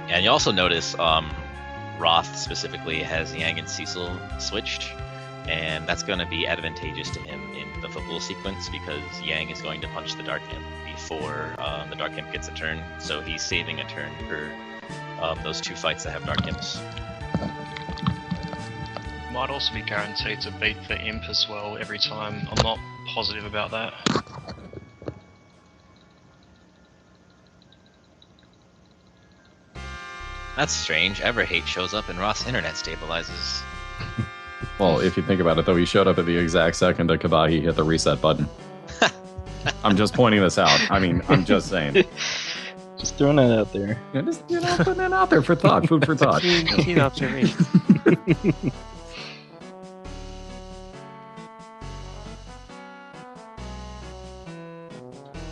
Yeah, and you also notice Roth specifically has Yang and Cecil switched, and that's going to be advantageous to him in the football sequence because Yang is going to punch the Dark Imp before the Dark Imp gets a turn, so he's saving a turn for those 2 fights that have Dark Imps. Might also be guaranteed to beat the Imp as well every time. I'm not positive about that. That's strange. Everhate shows up and Roth's internet stabilizes. Well, if you think about it, though, he showed up at the exact second that Kabahi hit the reset button. I'm just pointing this out. I mean, I'm just saying. Just throwing that out there. Yeah, just, putting it out there for thought. Food for thought. Keen observation.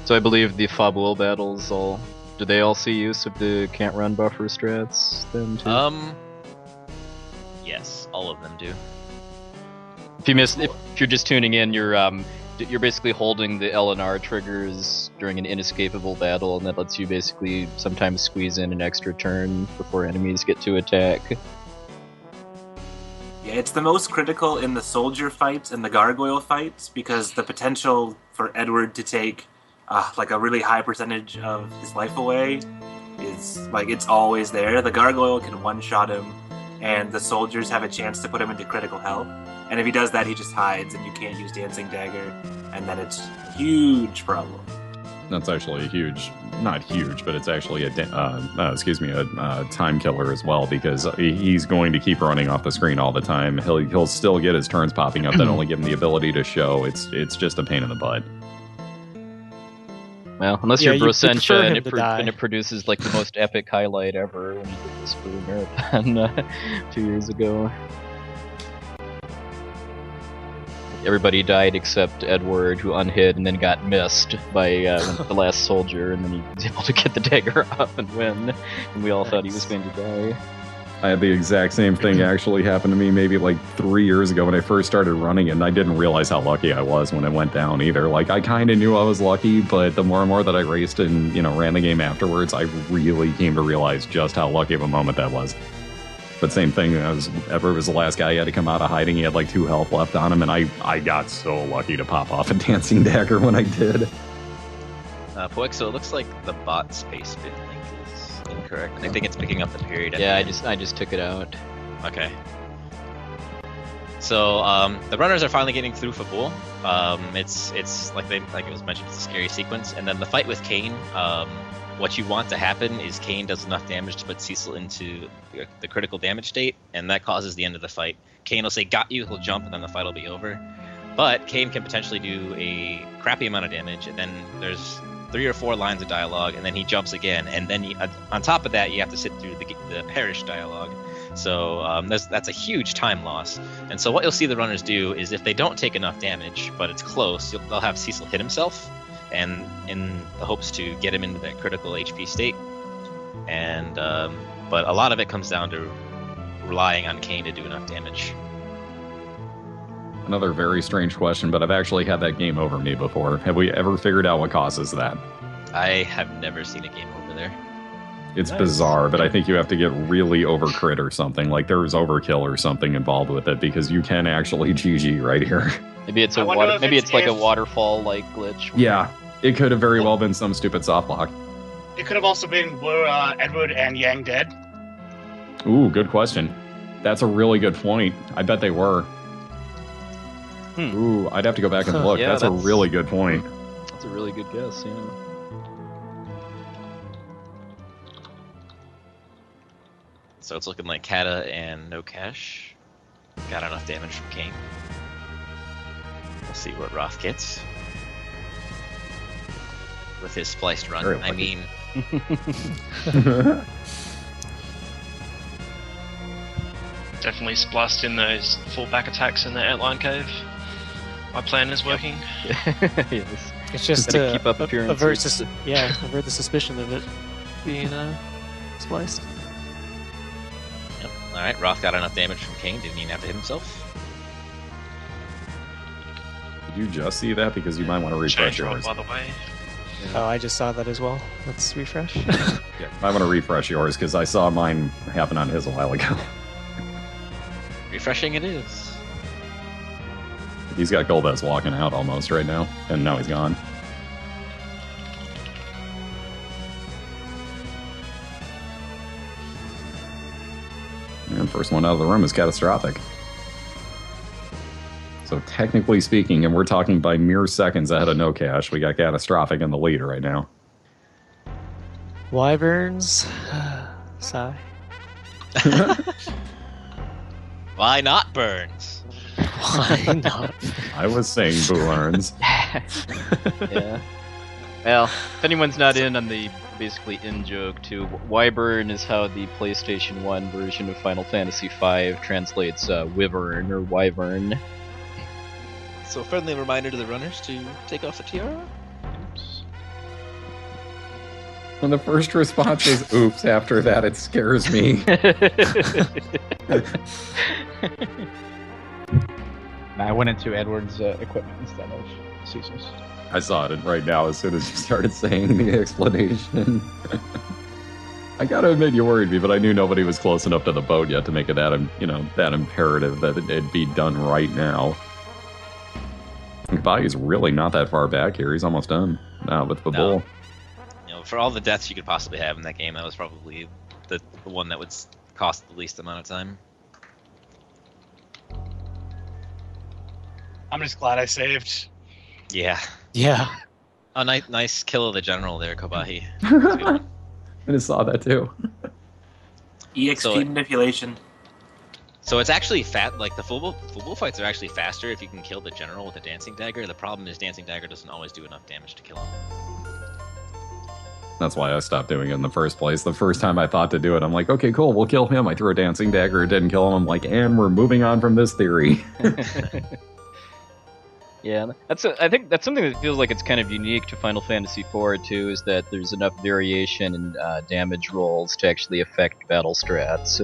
So I believe the Fabul battles do they all see use of the can't run buffer strats then too? Yes, all of them do. If you're just tuning in, you're basically holding the L and R triggers during an inescapable battle, and that lets you basically sometimes squeeze in an extra turn before enemies get to attack. Yeah, it's the most critical in the soldier fights and the gargoyle fights because the potential for Edward to take like a really high percentage of his life away is like it's always there. The gargoyle can one-shot him, and the soldiers have a chance to put him into critical health. And if he does that, he just hides, and you can't use Dancing Dagger, and then it's a huge problem. That's actually not huge, but it's actually a time killer as well because he's going to keep running off the screen all the time. He'll still get his turns popping up that only give him the ability to show. It's just a pain in the butt. Well, unless you're Brosencha and it produces like the most epic highlight ever when you did this for the marathon 2 years ago. Everybody died except Edward, who unhid and then got missed by the last soldier, and then he was able to get the dagger off and win. And we all thought he was going to die. I had the exact same thing actually happen to me maybe like 3 years ago when I first started running, and I didn't realize how lucky I was when it went down either. Like, I kind of knew I was lucky, but the more and more that I raced and, ran the game afterwards, I really came to realize just how lucky of a moment that was. But same thing, Edward was the last guy. He had to come out of hiding. He had like 2 health left on him, and I got so lucky to pop off a Dancing Dagger when I did. Poik, so it looks like the bot space bin link is incorrect. I think it's picking up the period. At Yeah, the end. I just took it out. Okay. So the runners are finally getting through Fabul. It's like it was mentioned, it's a scary sequence. And then the fight with Kane. What you want to happen is Kane does enough damage to put Cecil into the critical damage state, and that causes the end of the fight. Kane will say, "Got you." He'll jump, and then the fight will be over. But Kane can potentially do a crappy amount of damage, and then there's 3 or 4 lines of dialogue, and then he jumps again, and then on top of that, you have to sit through the Perish dialogue. So that's a huge time loss. And so what you'll see the runners do is if they don't take enough damage, but it's close, they'll have Cecil hit himself, and in the hopes to get him into that critical HP state. And but a lot of it comes down to relying on Kane to do enough damage. Another very strange question, but I've actually had that game over me before. Have we ever figured out what causes that? I have never seen a game over there. It's Nice. bizarre, but I think you have to get really over crit or something. Like there's overkill or something involved with it because you can actually GG right here. Maybe it's I wonder if maybe it's it's like a if- waterfall like glitch. Yeah, it could have very well been some stupid soft block. It could have also been were Edward and Yang dead? Ooh, good question. That's a really good point. I bet they were. Ooh, I'd have to go back and look. Yeah, that's a that's- really good point. That's a really good guess. Yeah. So it's looking like Kata and No Cash got enough damage from Kane. We'll see what Roth gets with his spliced run. Very I lucky. mean, Definitely spliced in those full-back attacks in the Antlion cave. My plan is working. Yes. It's just Gotta to keep up appearances. avert the suspicion of it being spliced. yep. All right, Roth got enough damage from Kane. Didn't even have to hit himself. Did you just see that? Because you might want to refresh Change roll, yours. by the way. Oh, I just saw that as well. Let's refresh. Yeah, you might want to refresh yours because I saw mine happen on his a while ago. Refreshing it is. He's got Golbez walking out almost right now, and now he's gone. And first one out of the room is catastrophic. So technically speaking, and we're talking by mere seconds ahead of No Cash, we got catastrophic in the lead right now. Wyverns. Sigh. Why not Burns? Why not? I was saying Boo learns. Yeah. Well, if anyone's not in on the basically in joke too, Wyvern is how the PlayStation 1 version of Final Fantasy V translates wyvern or wyvern. So friendly reminder to the runners to take off the tiara. When the first response is oops, after that it scares me. I went into Edward's equipment instead of Cecil's. I saw it right now as soon as you started saying the explanation. I gotta admit you worried me, but I knew nobody was close enough to the boat yet to make it that, that imperative that it'd be done right now. Kabai's really not that far back here. He's almost done now with the bull. You know, for all the deaths you could possibly have in that game, that was probably the one that would cost the least amount of time. I'm just glad I saved. Yeah. Yeah. Oh, nice kill of the general there, Kobahi. I just saw that too. EXP So- manipulation. So it's actually like the full fights are actually faster if you can kill the general with a dancing dagger. The problem is dancing dagger doesn't always do enough damage to kill him. That's why I stopped doing it in the first place. The first time I thought to do it, I'm like, okay, cool, we'll kill him. I threw a dancing dagger, it didn't kill him. I'm like, and we're moving on from this theory. Yeah, I think that's something that feels like it's kind of unique to Final Fantasy IV too, is that there's enough variation in damage rolls to actually affect battle strats.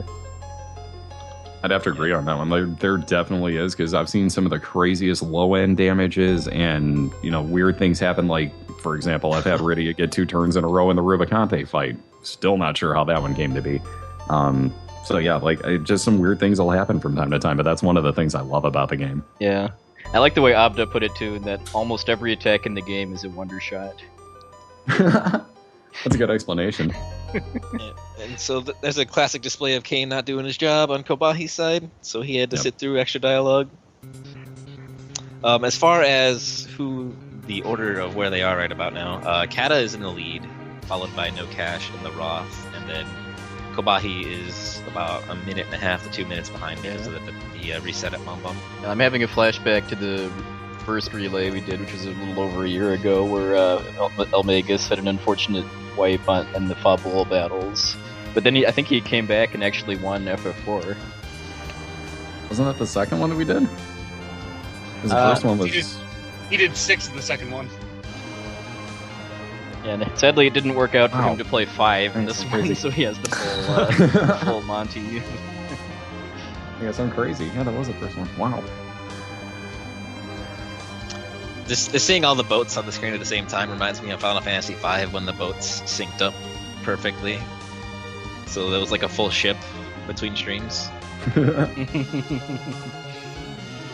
I'd have to agree on that one. There definitely is, because I've seen some of the craziest low-end damages, and weird things happen. Like, for example, I've had Rydia get 2 turns in a row in the Rubicante fight. Still not sure how that one came to be. So yeah, just some weird things will happen from time to time, but that's one of the things I love about the game. Yeah, I like the way Abda put it too, that almost every attack in the game is a wonder shot. That's a good explanation. And so there's a classic display of Kane not doing his job on Kobahi's side, so he had to sit through extra dialogue. As far as who the order of where they are right about now, Kata is in the lead, followed by No Cash and the Roth, and then Kobahi is about a minute and a half to 2 minutes behind because of the reset at Mom Bum. I'm having a flashback to the first relay we did, which was a little over a year ago, where El Magus had an unfortunate wipe in the Fab battles. But then I think he came back and actually won FF4. Wasn't that the second one that we did? 'Cause the first one was... He did 6 in the second one. Yeah, and sadly it didn't work out for him to play 5 in this one, so he has the full, full Monty. I guess I'm crazy. Yeah, that was the first one. Wow. Just seeing all the boats on the screen at the same time reminds me of Final Fantasy V when the boats synced up perfectly. So there was like a full ship between streams.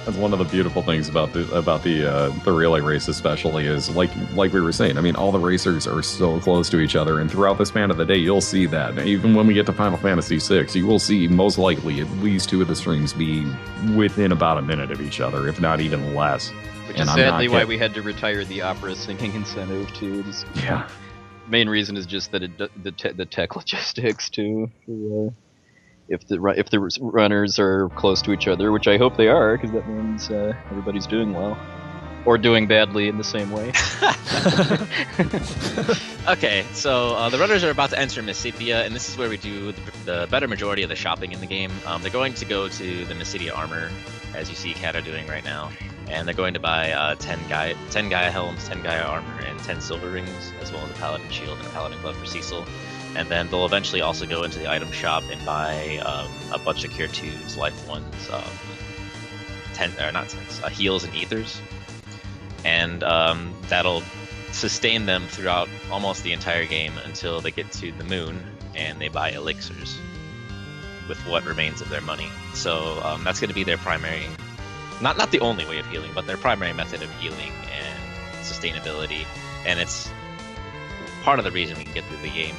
That's one of the beautiful things about the relay race, especially, is like we were saying. I mean, all the racers are so close to each other, and throughout the span of the day, you'll see that. Even when we get to Final Fantasy VI, you will see most likely at least 2 of the streams be within about a minute of each other, if not even less. Which is sadly why we had to retire the opera singing incentive too. Yeah. Main reason is just that the tech logistics too. If the runners are close to each other, which I hope they are, because that means everybody's doing well, or doing badly in the same way. Okay, so the runners are about to enter Mysidia, and this is where we do the better majority of the shopping in the game. They're going to go to the Mysidia armor, as you see Kata doing right now, and they're going to buy 10 Gaia helms, 10 Gaia armor, and 10 silver rings, as well as a paladin shield and a paladin glove for Cecil. And then they'll eventually also go into the item shop and buy a bunch of Cure 2s, Life 1s, heals and ethers. And that'll sustain them throughout almost the entire game until they get to the moon and they buy elixirs with what remains of their money. So that's going to be their primary, not the only way of healing, but their primary method of healing and sustainability. And it's part of the reason we can get through the game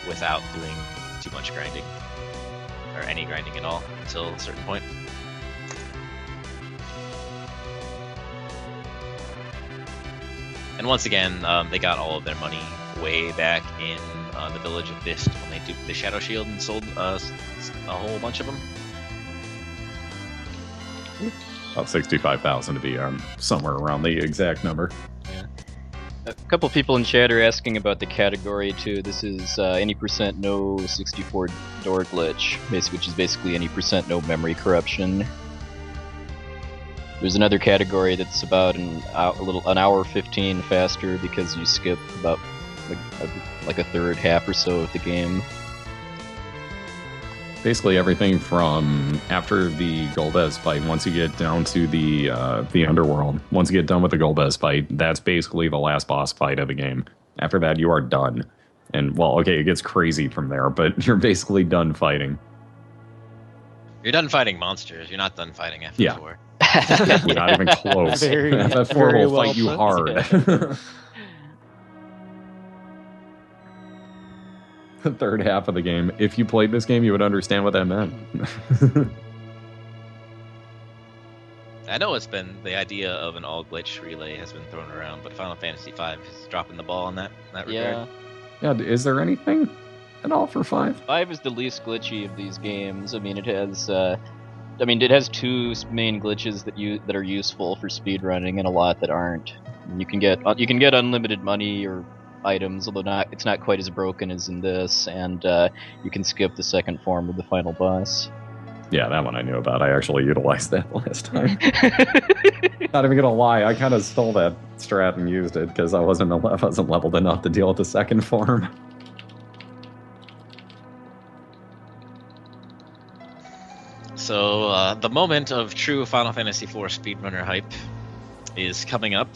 without doing too much grinding, or any grinding at all until a certain point. And once again, they got all of their money way back in the village of Bist when they duped the Shadow Shield and sold a whole bunch of them. About 65,000 to be somewhere around the exact number. A couple people in chat are asking about the category too. This is any % no 64 door glitch, which is basically any % no memory corruption. There's another category that's about an hour 15 faster because you skip about like a third, half or so of the game. Basically everything from after the Golbez fight, once you get down to the underworld, once you get done with the Golbez fight, that's basically the last boss fight of the game. After that, you are done. And, well, okay, it gets crazy from there, but you're basically done fighting. You're done fighting monsters, you're not done fighting FF4. Yeah. You're not even close. FF4 will fight you hard. The third half of the game. If you played this game, you would understand what that meant. I know it's been the idea of an all glitch relay has been thrown around, but Final Fantasy V is dropping the ball in that regard. Yeah, is there anything at all for 5? 5 is the least glitchy of these games. I mean, it has it has 2 main glitches that are useful for speedrunning and a lot that aren't. You can get unlimited money or items, although it's not quite as broken as in this, and you can skip the second form of the final boss. Yeah, that one I knew about. I actually utilized that last time. Not even gonna lie, I kind of stole that strat and used it because I wasn't leveled enough to deal with the second form. So the moment of true Final Fantasy IV speedrunner hype is coming up.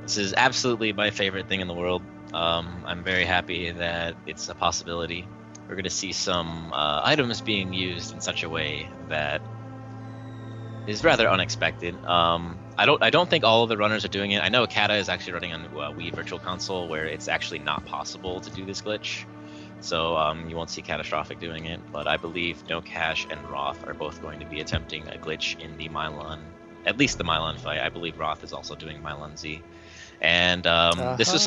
This is absolutely my favorite thing in the world. I'm very happy that it's a possibility. We're going to see some items being used in such a way that is rather unexpected. I don't think all of the runners are doing it. I know Kata is actually running on Wii Virtual Console, where it's actually not possible to do this glitch. So you won't see Catastrophic doing it, but I believe No Cash and Roth are both going to be attempting a glitch in the Milon, at least the Milon fight. I believe Roth is also doing Milon Z. And this was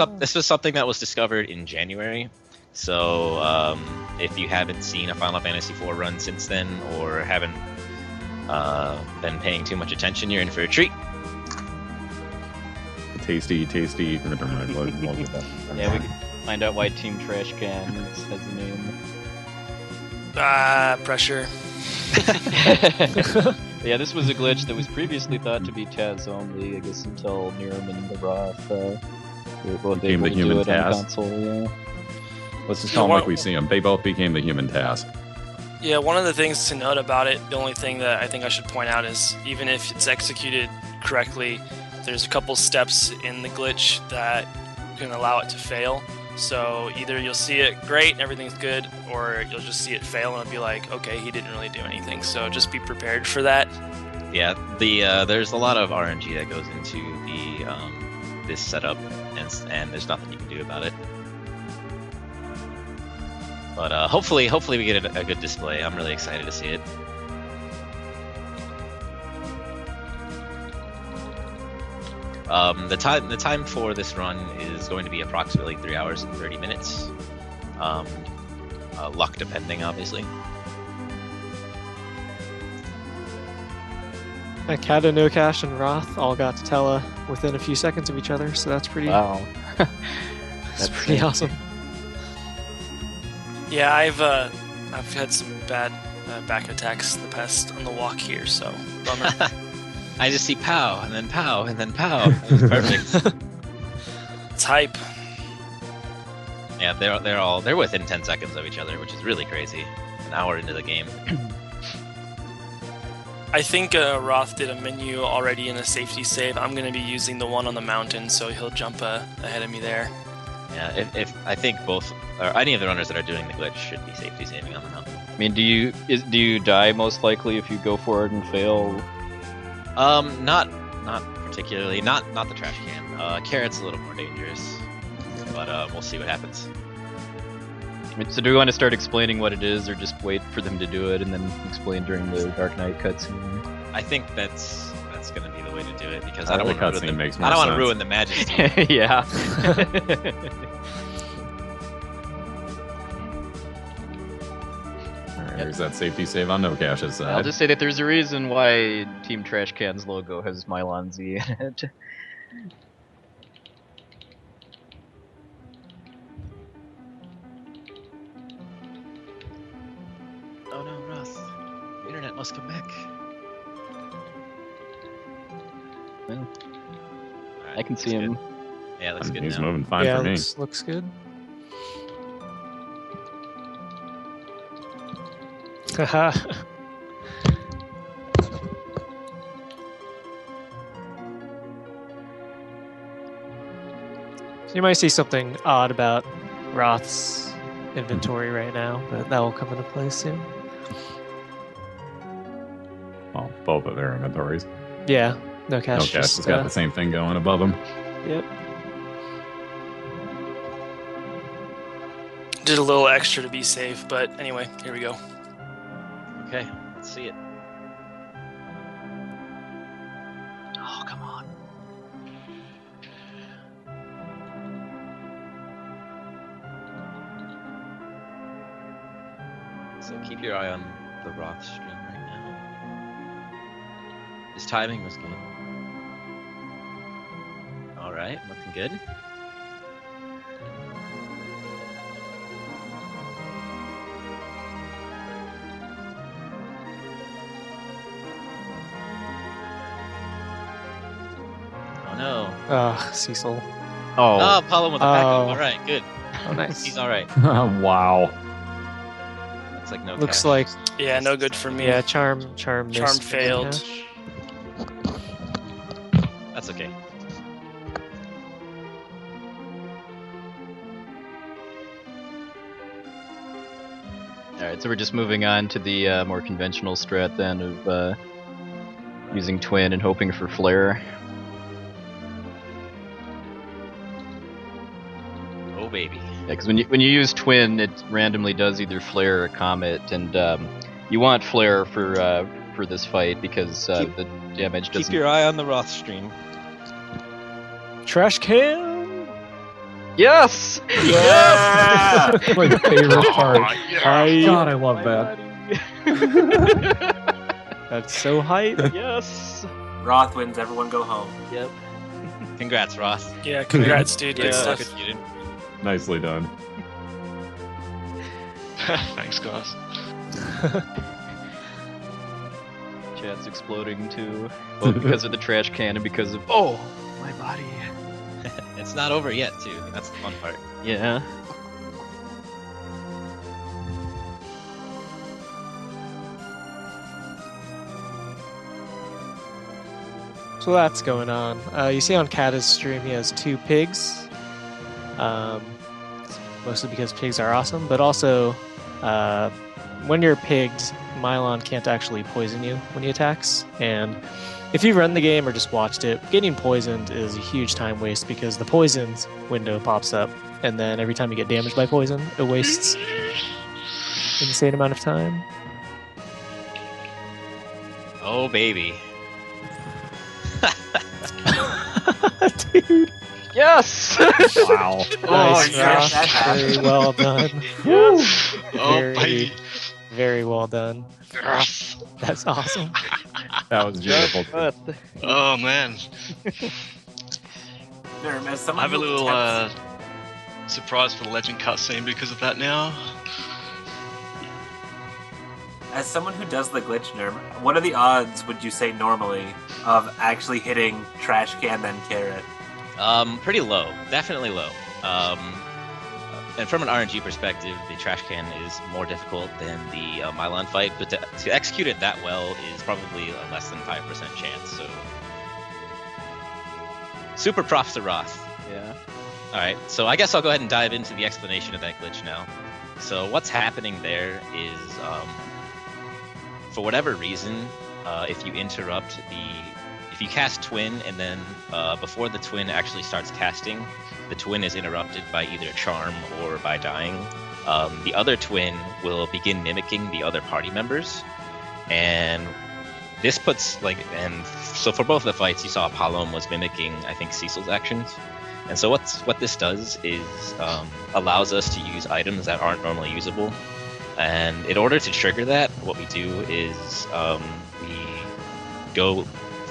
something that was discovered in January. So if you haven't seen a Final Fantasy IV run since then, or haven't been paying too much attention, you're in for a treat. Tasty. Yeah, we could find out why Team TrashCan has the name. Pressure. Yeah, this was a glitch that was previously thought to be Taz only, I guess, until Niram and the Roth were both became able the to human do it on Taz. console. Yeah. Let's just call them like we see them. They both became the human task. Yeah, one of the things to note about it, the only thing that I think I should point out is even if it's executed correctly, there's a couple steps in the glitch that can allow it to fail. So either you'll see it great, everything's good, or you'll just see it fail and it'll be like, okay, he didn't really do anything. So just be prepared for that. Yeah, there's a lot of RNG that goes into the this setup, and there's nothing you can do about it. But hopefully we get a good display. I'm really excited to see it. The time for this run is going to be approximately 3 hours and 30 minutes. Luck depending, obviously. Kata, No Cash, and Roth all got to Tella within a few seconds of each other, so that's pretty. Wow. That's pretty awesome. Yeah, I've had some bad back attacks in the past on the walk here, so bummer. I just see pow, and then pow, and then pow. Perfect. It's hype. Yeah, they're within 10 seconds of each other, which is really crazy. An hour into the game. I think Roth did a menu already in a safety save. I'm going to be using the one on the mountain, so he'll jump ahead of me there. Yeah, if I think both or any of the runners that are doing the glitch should be safety saving on the mountain. I mean, do you die most likely if you go forward and fail? Not particularly. Not the trash can. Carrot's a little more dangerous, but we'll see what happens. I mean, so do we want to start explaining what it is, or just wait for them to do it and then explain during the Dark Knight cutscene? I think that's going to be the way to do it, because I don't want to ruin the magic. Yeah. Alright, there's that safety save on No Cash's side. I'll just say that there's a reason why Team TrashCan's logo has Milon Z in it. Oh no, Roth. The internet must come back. Well, Alright, I can see looks him. good. Yeah, looks good He's now. moving fine Yeah, for me. looks good. Haha. So you might see something odd about Roth's inventory right now, but that will come into play soon. Well, both of their inventories. Yeah, No No Cash. Cash just, has got the same thing going above him. Yep. Did a little extra to be safe, but anyway, here we go. Okay, let's see it. Oh, come on. So keep your eye on the Roth stream right now. His timing was good. Alright, looking good. Oh no. Cecil. Oh. Oh, Apollo with a pack Oh. Alright, good. Oh, nice. He's alright. Wow. Looks like no Looks cash. like Yeah, no good for me. yeah, charm missed. failed. Cash. That's okay. Alright, so we're just moving on to the more conventional strat then of using Twin and hoping for Flare. Oh baby. Yeah, because when you use Twin, it randomly does either Flare or Comet, and you want Flare for this fight because the damage doesn't. Keep your eye on the Roth stream. TrashCan. Yes. Yeah! My favorite part. yeah. God, I love that. That's so hype. Yes. Roth wins, everyone go home. Yep. Congrats, Roth. Yeah, congrats, dude. Good Yeah. stuff. Executed. Nicely done. Thanks, guys. Chat's exploding too, both because of the trash can and because of my body. It's not over yet, too. That's the fun part. Yeah. So that's going on. You see on Kata's stream, he has 2 pigs. Mostly because pigs are awesome, but also when you're pigged, Milon can't actually poison you when he attacks. And if you run the game or just watched it, getting poisoned is a huge time waste because the poisons window pops up, and then every time you get damaged by poison, it wastes an insane amount of time. Oh, baby. Dude. Yes. Wow. Nice, yes, Ross. that happened. Very well done. Yes. Oh, Very, baby. very well done. Yes. That's awesome. That was beautiful. Oh, man. Nerm, as I someone have a who little attempts- surprise for the legend cutscene because of that now. As someone who does the glitch, Nerm, what are the odds, would you say normally, of actually hitting trash can then carrot? Pretty low. Definitely low. And from an RNG perspective, the trash can is more difficult than the Milon fight, but to execute it that well is probably a less than 5% chance, so... Super props to Roth. Yeah. Alright, so I guess I'll go ahead and dive into the explanation of that glitch now. So what's happening there is, for whatever reason, if you interrupt if you cast Twin and then before the Twin actually starts casting, the Twin is interrupted by either Charm or by dying. The other Twin will begin mimicking the other party members, and this puts so for both of the fights you saw Palom was mimicking, I think, Cecil's actions. And so what this does is allows us to use items that aren't normally usable. And in order to trigger that, what we do is we go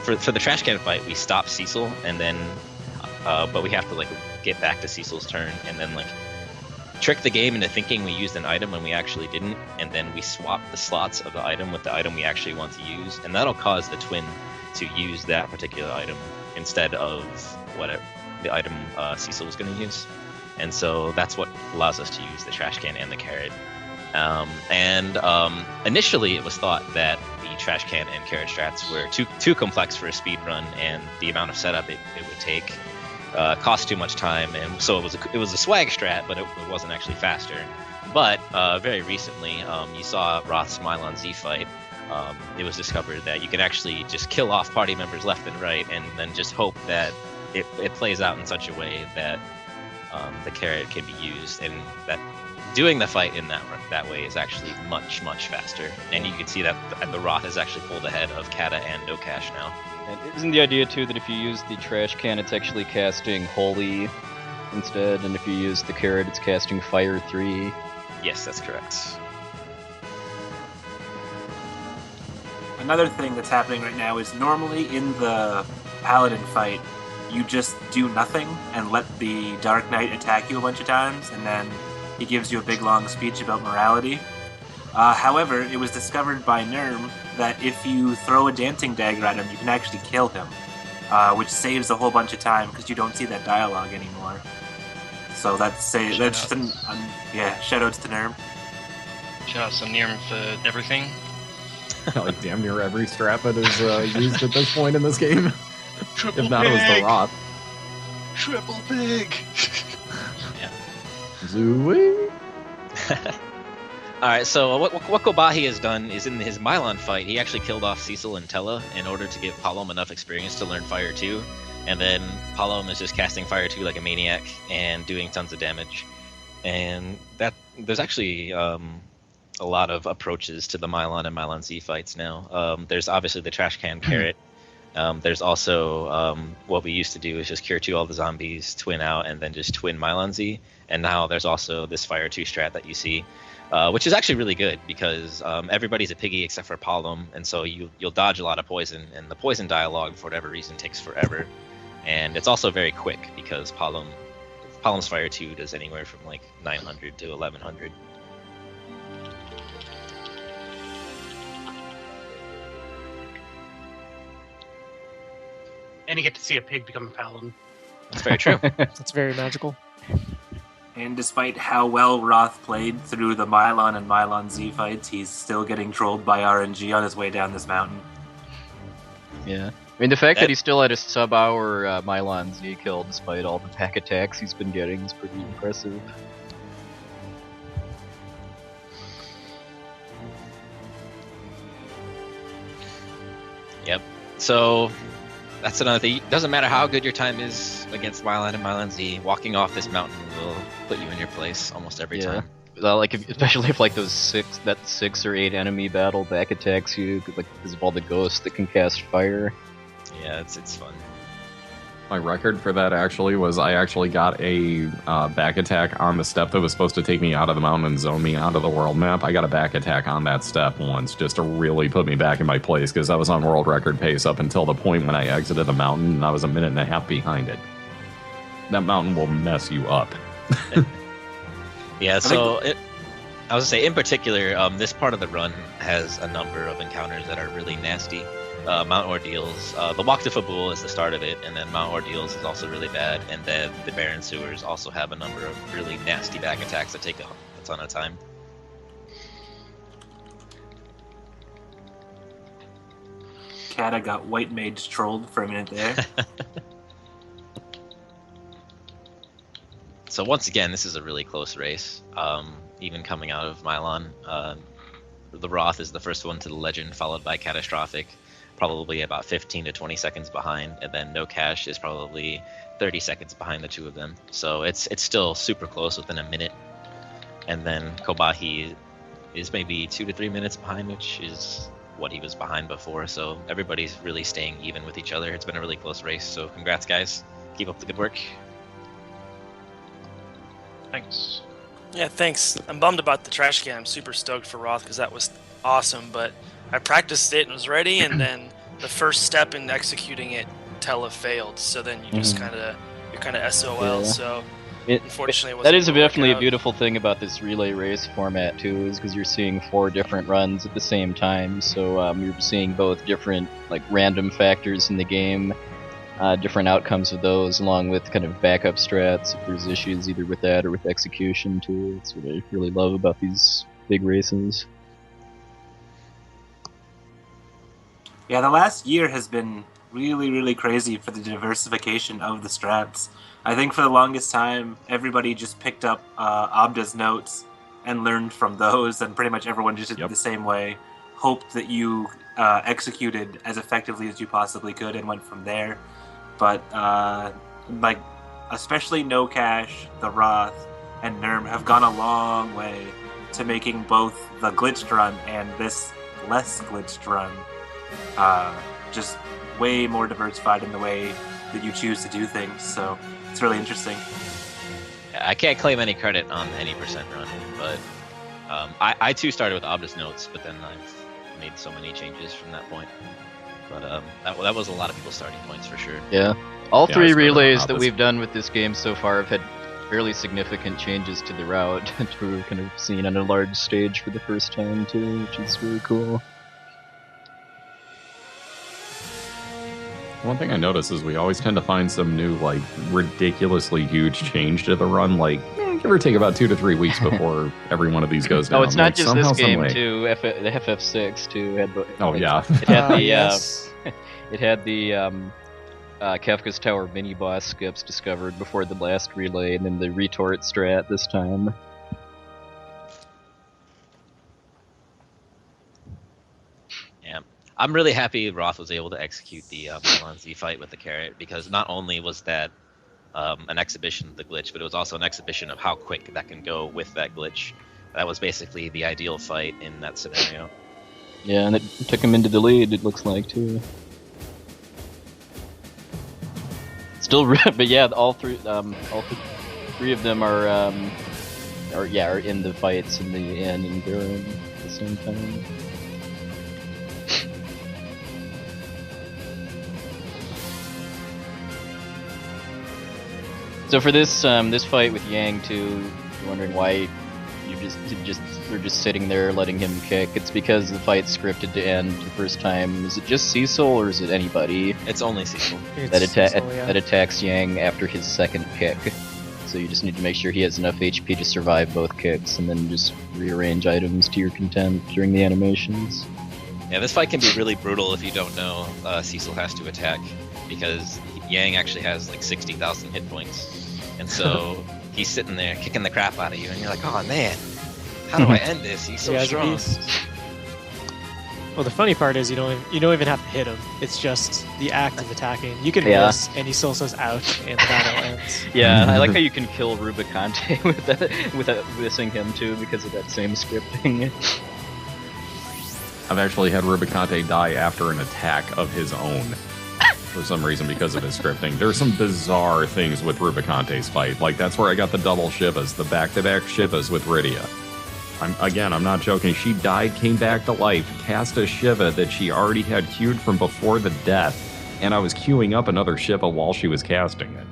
for the trash can fight. We stop Cecil, and then but we have to get back to Cecil's turn, and then trick the game into thinking we used an item when we actually didn't, and then we swap the slots of the item with the item we actually want to use, and that'll cause the Twin to use that particular item instead of whatever the item Cecil was going to use. And so that's what allows us to use the trash can and the carrot. Initially it was thought that the trash can and carrot strats were too complex for a speed run, and the amount of setup it would take cost too much time, and so it was a swag strat, but it wasn't actually faster. But very recently, you saw Roth's Milon and Z fight. It was discovered that you can actually just kill off party members left and right, and then just hope that it plays out in such a way that the carrot can be used, and that doing the fight in that way is actually much faster. And you can see that the Roth has actually pulled ahead of Kata and No Cash now. And isn't the idea too that if you use the trash can, it's actually casting Holy instead, and if you use the carrot, it's casting Fire 3? Yes, that's correct. Another thing that's happening right now is normally in the Paladin fight, you just do nothing and let the Dark Knight attack you a bunch of times, and then he gives you a big long speech about morality. However, it was discovered by Nerm that if you throw a dancing dagger at him, you can actually kill him, which saves a whole bunch of time because you don't see that dialogue anymore. So that's just shoutouts to Nerm. Shoutouts to Nirm for everything. Like damn near every strat that is used at this point in this game. Triple If not, it was the Roth. Triple pig. Zooey. Alright, so what Kobahi has done is in his Milon fight, he actually killed off Cecil and Tella in order to give Palom enough experience to learn Fire 2. And then Palom is just casting Fire 2 like a maniac and doing tons of damage. And there's actually a lot of approaches to the Milon and Milon Z fights now. There's obviously the TrashCan carrot. There's also what we used to do is just cure 2 all the zombies, twin out, and then just twin Milon Z. And now there's also this Fire 2 strat that you see. Which is actually really good because everybody's a piggy except for Palom, and so you'll dodge a lot of poison, and the poison dialogue, for whatever reason, takes forever. And it's also very quick because Palom's Fire 2 does anywhere from like 900 to 1100. And you get to see a pig become a paladin. That's very true. That's very magical. And despite how well Roth played through the Milon and Milon Z fights, he's still getting trolled by RNG on his way down this mountain. Yeah. I mean, the fact that he still had a sub-hour Milon Z kill despite all the pack attacks he's been getting is pretty impressive. Yep. So that's another thing. Doesn't matter how good your time is against Milon and Milon Z, walking off this mountain will put you in your place almost every time. Well, like especially if like those 6 or 8 enemy battle back attacks you, like because of all the ghosts that can cast fire. Yeah, it's fun. My record for that actually was I actually got a back attack on the step that was supposed to take me out of the mountain and zone me out of the world map. I got a back attack on that step once just to really put me back in my place because I was on world record pace up until the point when I exited the mountain and I was a minute and a half behind it. That mountain will mess you up. Yeah, so I was gonna say, in particular, this part of the run has a number of encounters that are really nasty. Mount Ordeals, the Walk to Fabul is the start of it, and then Mount Ordeals is also really bad, and then the Barren Sewers also have a number of really nasty back attacks that take a ton of time. Kata got white mage trolled for a minute there. So once again, this is a really close race. Even coming out of Milon, the Roth is the first one to the legend, followed by Catastrophic, probably about 15 to 20 seconds behind, and then No Cash is probably 30 seconds behind the two of them. So it's still super close, within a minute. And then Kobahi is maybe 2 to 3 minutes behind, which is what he was behind before. So everybody's really staying even with each other. It's been a really close race. So congrats, guys. Keep up the good work. Thanks. Yeah, thanks. I'm bummed about the trash can. I'm super stoked for Roth because that was awesome, but I practiced it and was ready, and then the first step in executing it, Tella failed. So then you just you're kind of SOL. Yeah. So unfortunately, that is definitely a beautiful thing about this relay race format too, is because you're seeing 4 different runs at the same time. So you're seeing both different like random factors in the game, different outcomes of those, along with kind of backup strats if there's issues either with that or with execution too. It's what I really love about these big races. Yeah, the last year has been really, really crazy for the diversification of the strats. I think for the longest time, everybody just picked up Abda's notes and learned from those, and pretty much everyone just did it the same way. Hoped that you executed as effectively as you possibly could and went from there. But, like, especially No Cash, the Roth, and Nurm have gone a long way to making both the glitched run and this less glitched run just way more diversified in the way that you choose to do things. So it's really interesting. I can't claim any credit on any percent run, but I too started with Abda's notes, but then I've made so many changes from that point. But that was a lot of people's starting points for sure. Yeah, all 3 relays that we've done with this game so far have had fairly significant changes to the route, which we're kind of seeing on a large stage for the first time too, which is really cool. One thing I notice is we always tend to find some new, like, ridiculously huge change to the run, like, give or take about 2 to 3 weeks before every one of these goes down. Oh, it's not like, just this game, too. The FF6, too. Had, yeah. It had the, it had the Kafka's Tower mini-boss skips discovered before the last relay, and then the retort strat this time. I'm really happy Roth was able to execute the Milon and Z fight with the carrot, because not only was that an exhibition of the glitch, but it was also an exhibition of how quick that can go with that glitch. That was basically the ideal fight in that scenario. Yeah, and it took him into the lead, it looks like, too. Still, but yeah, all three of them are in the fights in the end, and they're in at the same time. So for this this fight with Yang too, you're wondering why they're just sitting there letting him kick. It's because the fight's scripted to end the first time. Is it just Cecil or is it anybody? It's only Cecil. That attacks Yang after his second kick. So you just need to make sure he has enough HP to survive both kicks, and then just rearrange items to your content during the animations. Yeah, this fight can be really brutal if you don't know Cecil has to attack, because Yang actually has like 60,000 hit points. And so he's sitting there kicking the crap out of you, and you're like, oh man, how do I end this? He's so strong. Well, the funny part is you don't even have to hit him. It's just the act of attacking. You can miss, and he still says ouch, and the battle ends. Yeah, I like how you can kill Rubicante without missing him too, because of that same scripting. I've actually had Rubicante die after an attack of his own. For some reason, because of his scripting. There's some bizarre things with Rubicante's fight. Like, that's where I got the double Shivas, the back-to-back Shivas with Rydia. I'm not joking. She died, came back to life, cast a Shiva that she already had queued from before the death, and I was queuing up another Shiva while she was casting it.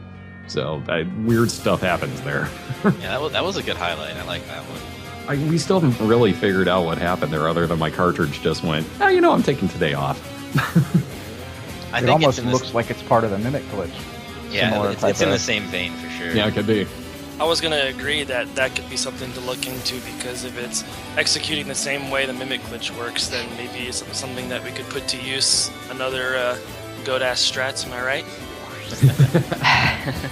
So, weird stuff happens there. Yeah, that was a good highlight. I like that one. We still haven't really figured out what happened there, other than my cartridge just went, I'm taking today off. It almost looks like it's part of the Mimic glitch. Yeah, it's in the same vein for sure. Yeah, it could be. I was going to agree that could be something to look into, because if it's executing the same way the Mimic glitch works, then maybe it's something that we could put to use. Another goat-ass strats, am I right?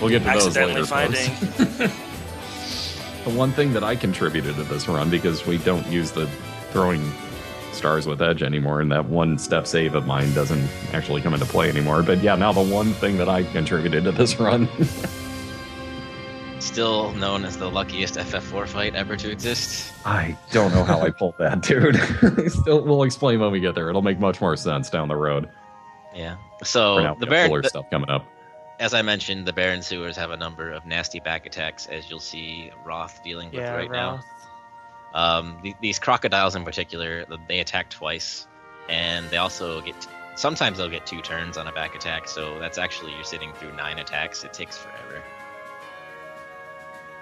We'll get to those later. Accidentally finding. The one thing that I contributed to this run, because we don't use the throwing stars with edge anymore, and that one step save of mine doesn't actually come into play anymore. But yeah, now the one thing that I contributed to this run. Still known as the luckiest FF4 fight ever to exist. I don't know how I pulled that, dude. We'll explain when we get there. It'll make much more sense down the road. Yeah. So now, the Baron stuff coming up. As I mentioned, the Baron sewers have a number of nasty back attacks, as you'll see Roth dealing with right now. These crocodiles in particular, they attack twice, and they also sometimes they'll get 2 turns on a back attack, so that's actually, you're sitting through 9 attacks. It takes forever.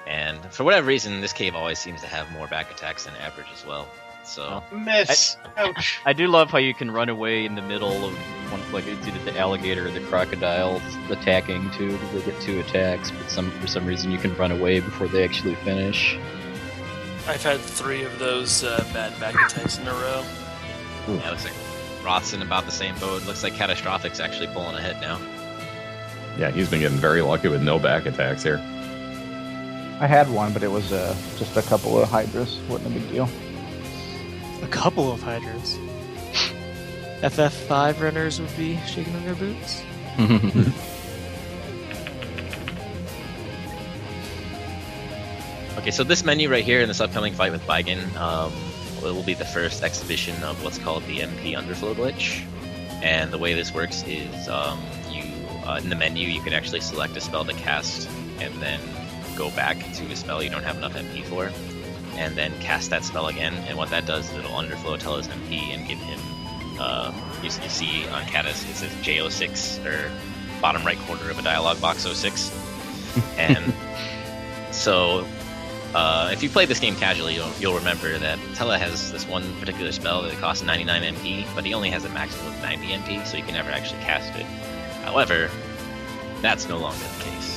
And for whatever reason, this cave always seems to have more back attacks than average as well. So miss. Ouch. I do love how you can run away in the middle of one, like it's either the alligator or the crocodile attacking too. They get 2 attacks, but for some reason you can run away before they actually finish. I've had 3 of those bad back attacks in a row. Yeah, looks like Roth's in about the same boat. Looks like Catastrophic's actually pulling ahead now. Yeah, he's been getting very lucky with no back attacks here. I had one, but it was just a couple of Hydras. Wasn't a big deal. A couple of Hydras. FF5 runners would be shaking on their boots. Okay, so this menu right here in this upcoming fight with Baigen will be the first exhibition of what's called the MP Underflow glitch. And the way this works is in the menu you can actually select a spell to cast and then go back to a spell you don't have enough MP for, and then cast that spell again. And what that does is it'll underflow tell his MP and give him, you see on Catus it says J06, or bottom right corner of a dialog box 06. And so if you play this game casually, you'll remember that Tella has this one particular spell that costs 99 MP, but he only has a maximum of 90 MP, so you can never actually cast it. However, that's no longer the case.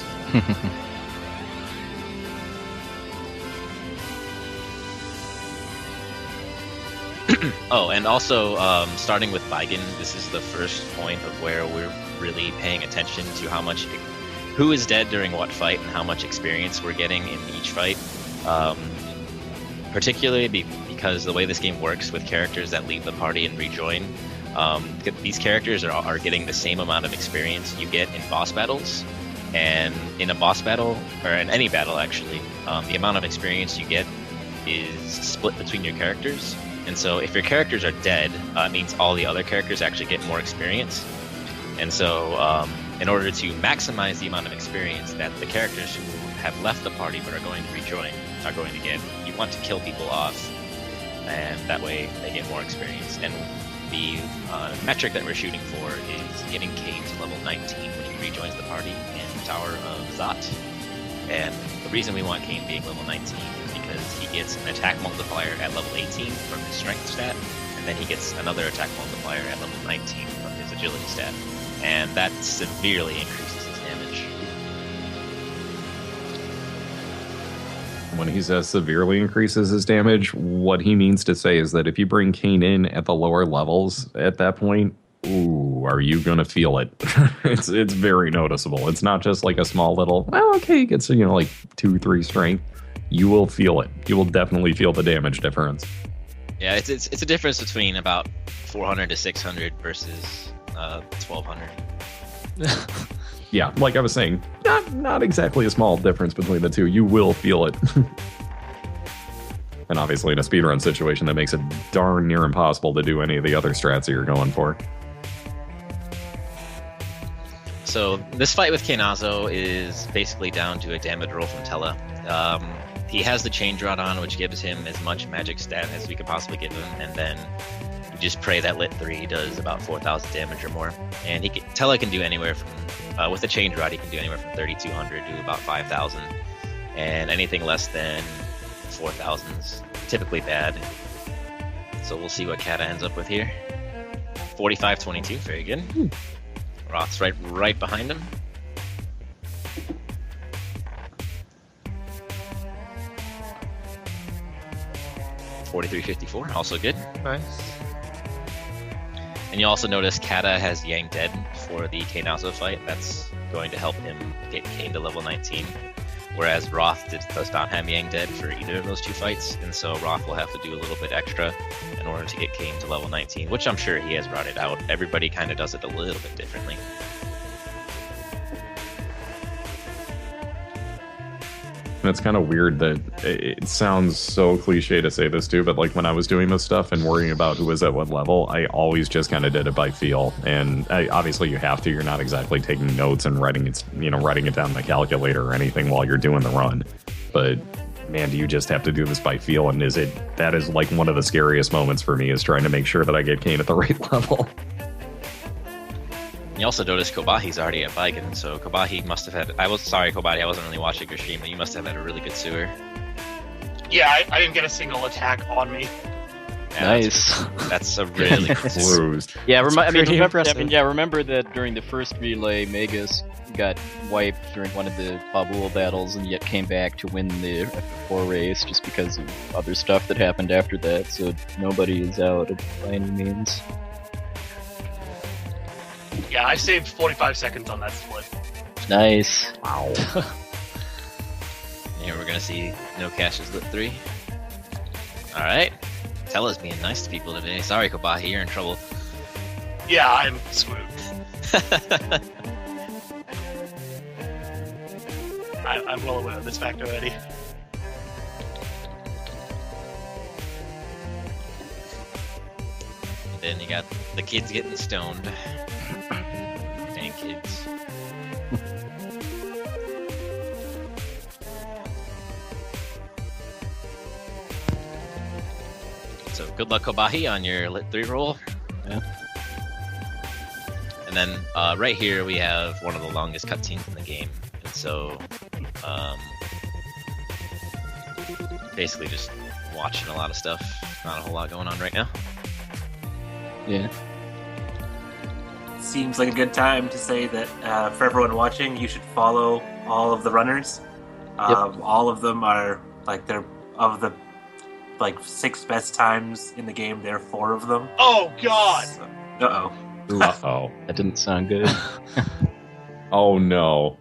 Oh, and also, starting with Baigen, this is the first point of where we're really paying attention to who is dead during what fight and how much experience we're getting in each fight. Particularly because the way this game works with characters that leave the party and rejoin, These characters are getting the same amount of experience you get in boss battles, and in a boss battle, or in any battle actually, the amount of experience you get is split between your characters. And so if your characters are dead, it means all the other characters actually get more experience. And so in order to maximize the amount of experience that the characters who have left the party but are going to rejoin are going to get, you want to kill people off, and that way they get more experience. And the metric that we're shooting for is getting Kane to level 19 when he rejoins the party in Tower of Zot. And the reason we want Kane being level 19 is because he gets an attack multiplier at level 18 from his strength stat, and then he gets another attack multiplier at level 19 from his agility stat. And that severely increases his damage. When he says severely increases his damage, what he means to say is that if you bring Kane in at the lower levels at that point, ooh, are you gonna feel it? It's very noticeable. It's not just like a small little, well, okay, he gets, like 2-3 strength. You will feel it. You will definitely feel the damage difference. Yeah, it's a difference between about 400 to 600 versus 1200. Yeah, like I was saying, not exactly a small difference between the two. You will feel it. And obviously in a speedrun situation, that makes it darn near impossible to do any of the other strats that you're going for. So this fight with Kainazo is basically down to a damage roll from Tella. He has the change rod on, which gives him as much magic stat as we could possibly give him, and then you just pray that Lit 3 does about 4,000 damage or more. And Tella can do anywhere from, with the change rod, he can do anywhere from 3,200 to about 5,000. And anything less than 4,000 is typically bad. So we'll see what Kata ends up with here. 45-22, very good. Roth's right behind him. $43.54, also good. Nice. And you also notice Kata has Yang dead for the Kainazo fight. That's going to help him get Kane to level 19. Whereas Roth does not have Yang dead for either of those two fights, and so Roth will have to do a little bit extra in order to get Kane to level 19, which I'm sure he has brought it out. Everybody kind of does it a little bit differently. And it's kind of weird that it sounds so cliche to say this too, but like when I was doing this stuff and worrying about who was at what level, I always just kind of did it by feel. And obviously you have to. You're not exactly taking notes and writing it down in the calculator or anything while you're doing the run. But man, do you just have to do this by feel? And that is like one of the scariest moments for me, is trying to make sure that I get Kane at the right level. You also noticed Kobahi's already at Vigan, so Kobahi must have had... Kobahi, I wasn't really watching your stream, but you must have had a really good sewer. Yeah, I didn't get a single attack on me. Yeah, Nice. That's a really good sewer. Bruised. Yeah, impressive. remember that during the first relay, Magus got wiped during one of the Babul battles and yet came back to win the F4 race just because of other stuff that happened after that, so nobody is out by any means. Yeah, I saved 45 seconds on that split. Nice. Wow. Here we're gonna see no caches Lit 3. Alright. Tella's being nice to people today. Sorry, Kobahi, you're in trouble. Yeah, I'm screwed. I'm well aware of this fact already. Then you got the kids getting stoned. Dang kids. So good luck, Kobahi, on your Lit 3 roll. Yeah. And then right here we have one of the longest cutscenes in the game. And so basically just watching a lot of stuff. Not a whole lot going on right now. Yeah. Seems like a good time to say that for everyone watching, you should follow all of the runners. All of them are they're of the 6 best times in the game. There are 4 of them. Oh God! So, Uh-oh. That didn't sound good. Oh no.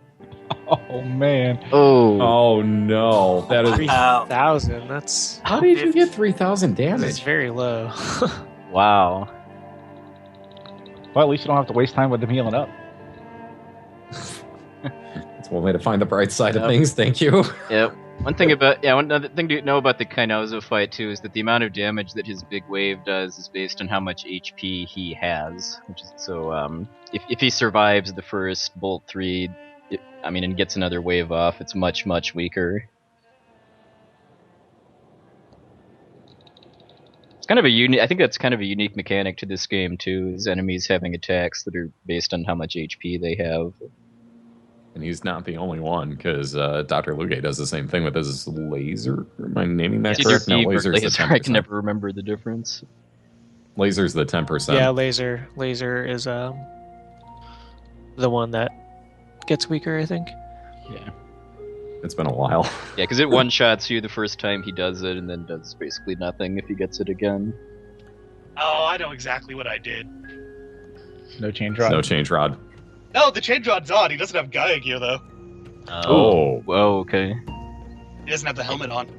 Oh man. Oh no. That is... 3,000. That's How did you get 3,000 that's damage? very low. Wow. Well, at least you don't have to waste time with them healing up. That's one way to find the bright side of things. Thank you. Yep. One other thing to know about the Kainozo fight too is that the amount of damage that his big wave does is based on how much HP he has. Which is so if he survives the first Bolt 3, and gets another wave off, it's much weaker. It's kind of I think that's kind of a unique mechanic to this game too, is enemies having attacks that are based on how much HP they have. And he's not the only one, because Dr. Lugae does the same thing with his laser. Am I naming that correct? No, laser's the 10%. I can never remember the difference. Laser's the 10%. Yeah, laser is the one that gets weaker, I think. Yeah. It's been a while. Yeah, because it one-shots you the first time he does it, and then does basically nothing if he gets it again. Oh, I know exactly what I did. No change rod. No change rod. No, the change rod's on. He doesn't have Gaia gear, though. Oh. Whoa, okay. He doesn't have the helmet on.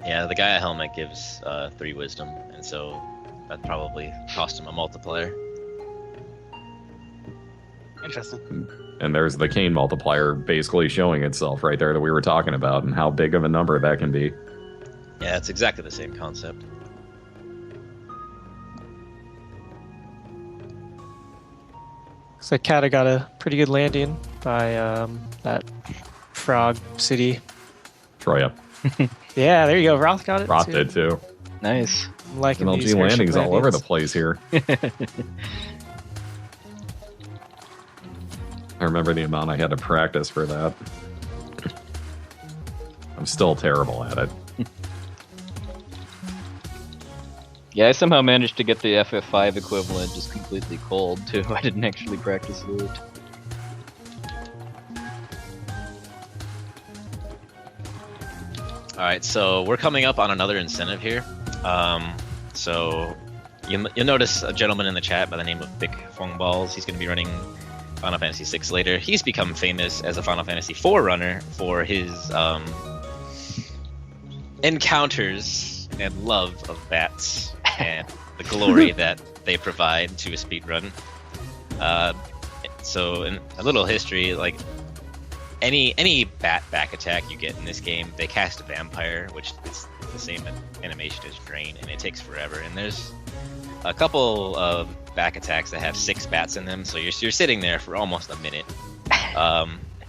Yeah, the Gaia helmet gives 3 wisdom, and so that probably cost him a multiplier. Interesting. And there's the Kane multiplier basically showing itself right there that we were talking about, and how big of a number that can be. Yeah, it's exactly the same concept. So Kata got a pretty good landing by that frog city. Troya. Yeah, there you go. Roth got it. Roth too. did too. Nice. I'm liking these MLG landings all over the landings. place here. I remember the amount I had to practice for that. I'm still terrible at it. Yeah, I somehow managed to get the FF5 equivalent just completely cold, too. I didn't actually practice it. Alright, so we're coming up on another incentive here. So you'll notice a gentleman in the chat by the name of Big Fong Balls. He's going to be running Final Fantasy VI later. He's become famous as a Final Fantasy IV runner for his encounters and love of bats and the glory that they provide to a speedrun. So in a little history, like any bat back attack you get in this game, they cast a vampire, which is the same animation as Drain, and it takes forever. And there's a couple of back attacks that have 6 bats in them, so you're sitting there for almost a minute.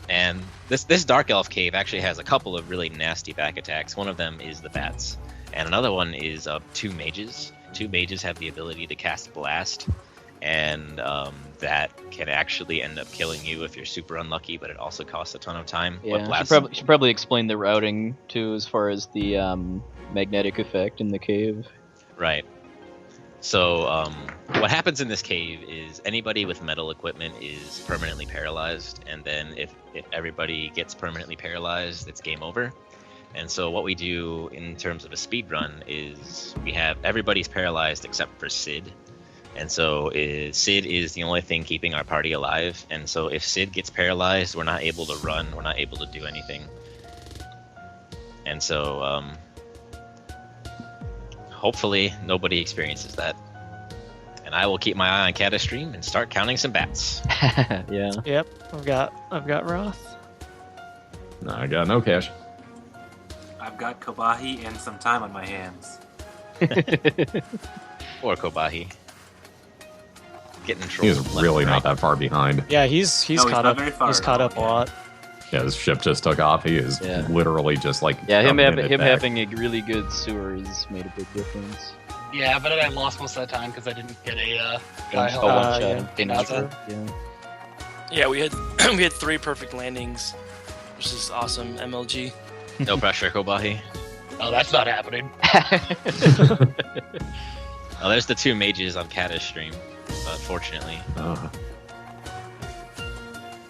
And this Dark Elf cave actually has a couple of really nasty back attacks. One of them is the bats, and another one is 2 mages. 2 mages have the ability to cast Blast, and that can actually end up killing you if you're super unlucky, but it also costs a ton of time. Yeah, should probably explain the routing too, as far as the magnetic effect in the cave. Right. So what happens in this cave is anybody with metal equipment is permanently paralyzed, and then if everybody gets permanently paralyzed, it's game over. And so what we do in terms of a speed run is we have everybody's paralyzed except for Sid. And so Sid is the only thing keeping our party alive. And so if Sid gets paralyzed, we're not able to run, we're not able to do anything. And so hopefully nobody experiences that. And I will keep my eye on Kata stream and start counting some bats. Yeah. Yep, I've got Roth. No, I got no cash. I've got Kobahi and some time on my hands. Or Kobahi. Getting in He's trouble. really not that far behind. Yeah, he's caught up. He's caught up a lot. Yeah, his ship just took off. He is literally just like him having a really good sewers made a big difference. Yeah, but I lost most of the time because I didn't get a Yeah, we had 3 perfect landings, which is awesome. MLG. No pressure, Kobahi. Oh, that's not happening. Oh, there's the 2 mages on Kata's stream, unfortunately.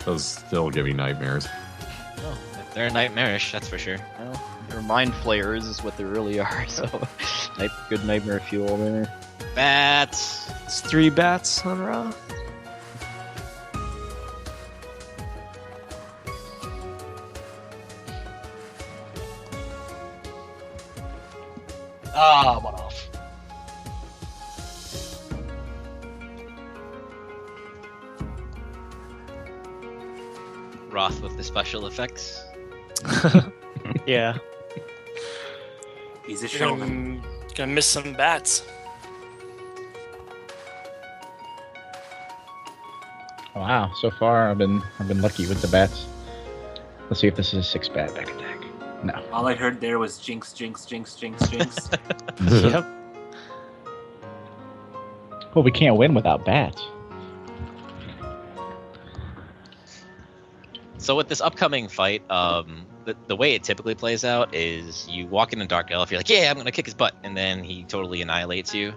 Those still give you nightmares. Oh, they're nightmarish, that's for sure. Well, they're mind flayers is what they really are, so good nightmare fuel there. Bats! It's 3 bats on Roth. Ah, one off. Wrath with the special effects. Yeah. He's a You're showman. gonna miss some bats. Wow, so far I've been lucky with the bats. Let's see if this is a 6-bat back attack. No. All I heard there was jinx, jinx, jinx, jinx, jinx. Yep. Well, we can't win without bats. So with this upcoming fight, the way it typically plays out is you walk in a Dark Elf, you're like, yeah, I'm gonna kick his butt, and then he totally annihilates you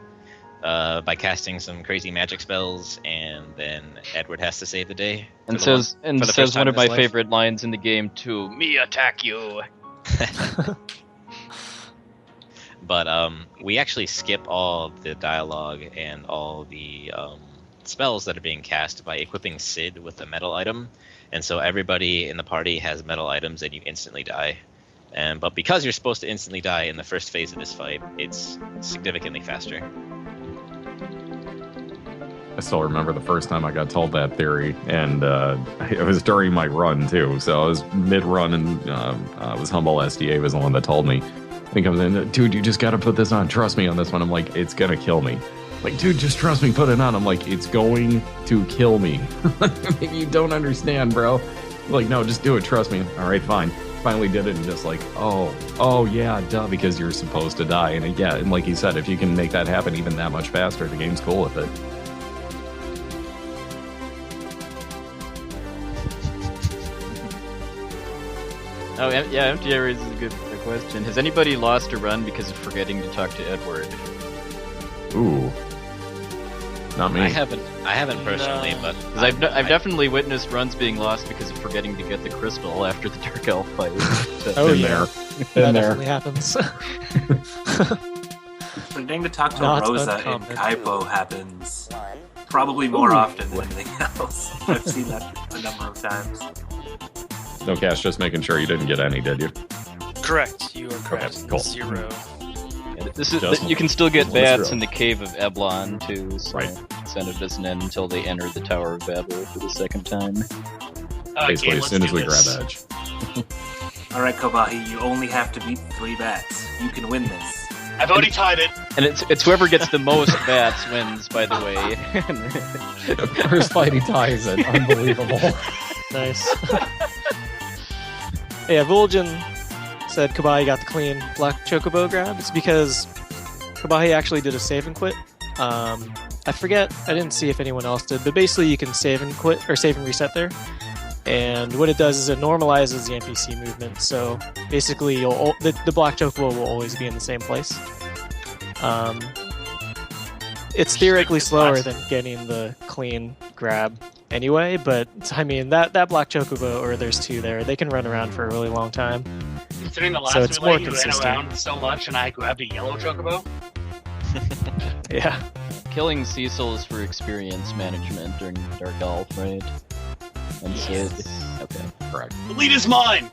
by casting some crazy magic spells, and then Edward has to save the day. And for the says for the says first one time of in my his life. favorite lines in the game too. Me attack you. But we actually skip all the dialogue and all the spells that are being cast by equipping Sid with a metal item, and so everybody in the party has metal items and you instantly die. But because you're supposed to instantly die in the first phase of this fight, it's significantly faster. I still remember the first time I got told that theory, and it was during my run too. So I was mid-run, and it was Humble SDA was the one that told me. He comes in, dude, you just got to put this on. Trust me on this one. I'm like, it's gonna kill me. Like, dude, just trust me. Put it on. I'm like, it's going to kill me. You don't understand, bro. Like, no, just do it. Trust me. All right, fine. Finally did it, and just like, oh yeah, duh, because you're supposed to die. And yeah, and like you said, if you can make that happen even that much faster, the game's cool with it. Oh yeah, MTA raises a good question. Has anybody lost a run because of forgetting to talk to Edward? Ooh, not me. I haven't personally, but 'Cause I've definitely witnessed runs being lost because of forgetting to get the crystal after the Dark Elf fight. Oh Been yeah, there. that definitely happens. Forgetting to talk to Not Rosa in uncommon. Kaipo happens probably more often than anything else. I've seen that a number of times. No, Cash, just making sure you didn't get any, did you? Correct. You are correct. Okay, cool. 0. Yeah, this is Just- you can still get Let's bats go. in the Cave of Eblon too. So Right. incentive doesn't end until they enter the Tower of Babel for the second time. Basically, as soon as we grab Edge. Alright, Kobahi, you only have to beat 3 bats. You can win this. I've already tied it. And it's whoever gets the most bats wins, by the way. First fight he ties it. Unbelievable. Nice. Yeah, Vulcan said Kabahi got the clean black chocobo grab. It's because Kabahi actually did a save and quit. I forget, I didn't see if anyone else did, but basically you can save and quit, or save and reset there. And what it does is it normalizes the NPC movement, so basically the black chocobo will always be in the same place. It's theoretically slower than getting the clean grab anyway, but I mean that black chocobo, or there's 2 there, they can run around for a really long time. Considering the last So it's more relay, you ran consistent. around so much, and I grabbed a yellow chocobo. Yeah. Killing Cecil is for experience management during Dark Elf, right? And Sid. Okay. Correct. The lead is mine.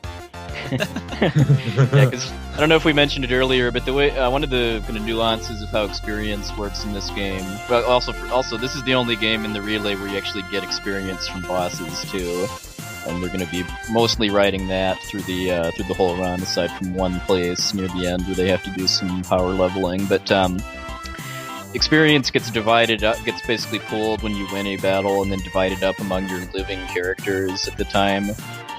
Yeah, because I don't know if we mentioned it earlier, but the way one of the kind of nuances of how experience works in this game. But also this is the only game in the relay where you actually get experience from bosses too, and they're going to be mostly riding that through the whole run, aside from one place near the end where they have to do some power leveling. But experience gets divided up, gets basically pooled when you win a battle, and then divided up among your living characters at the time.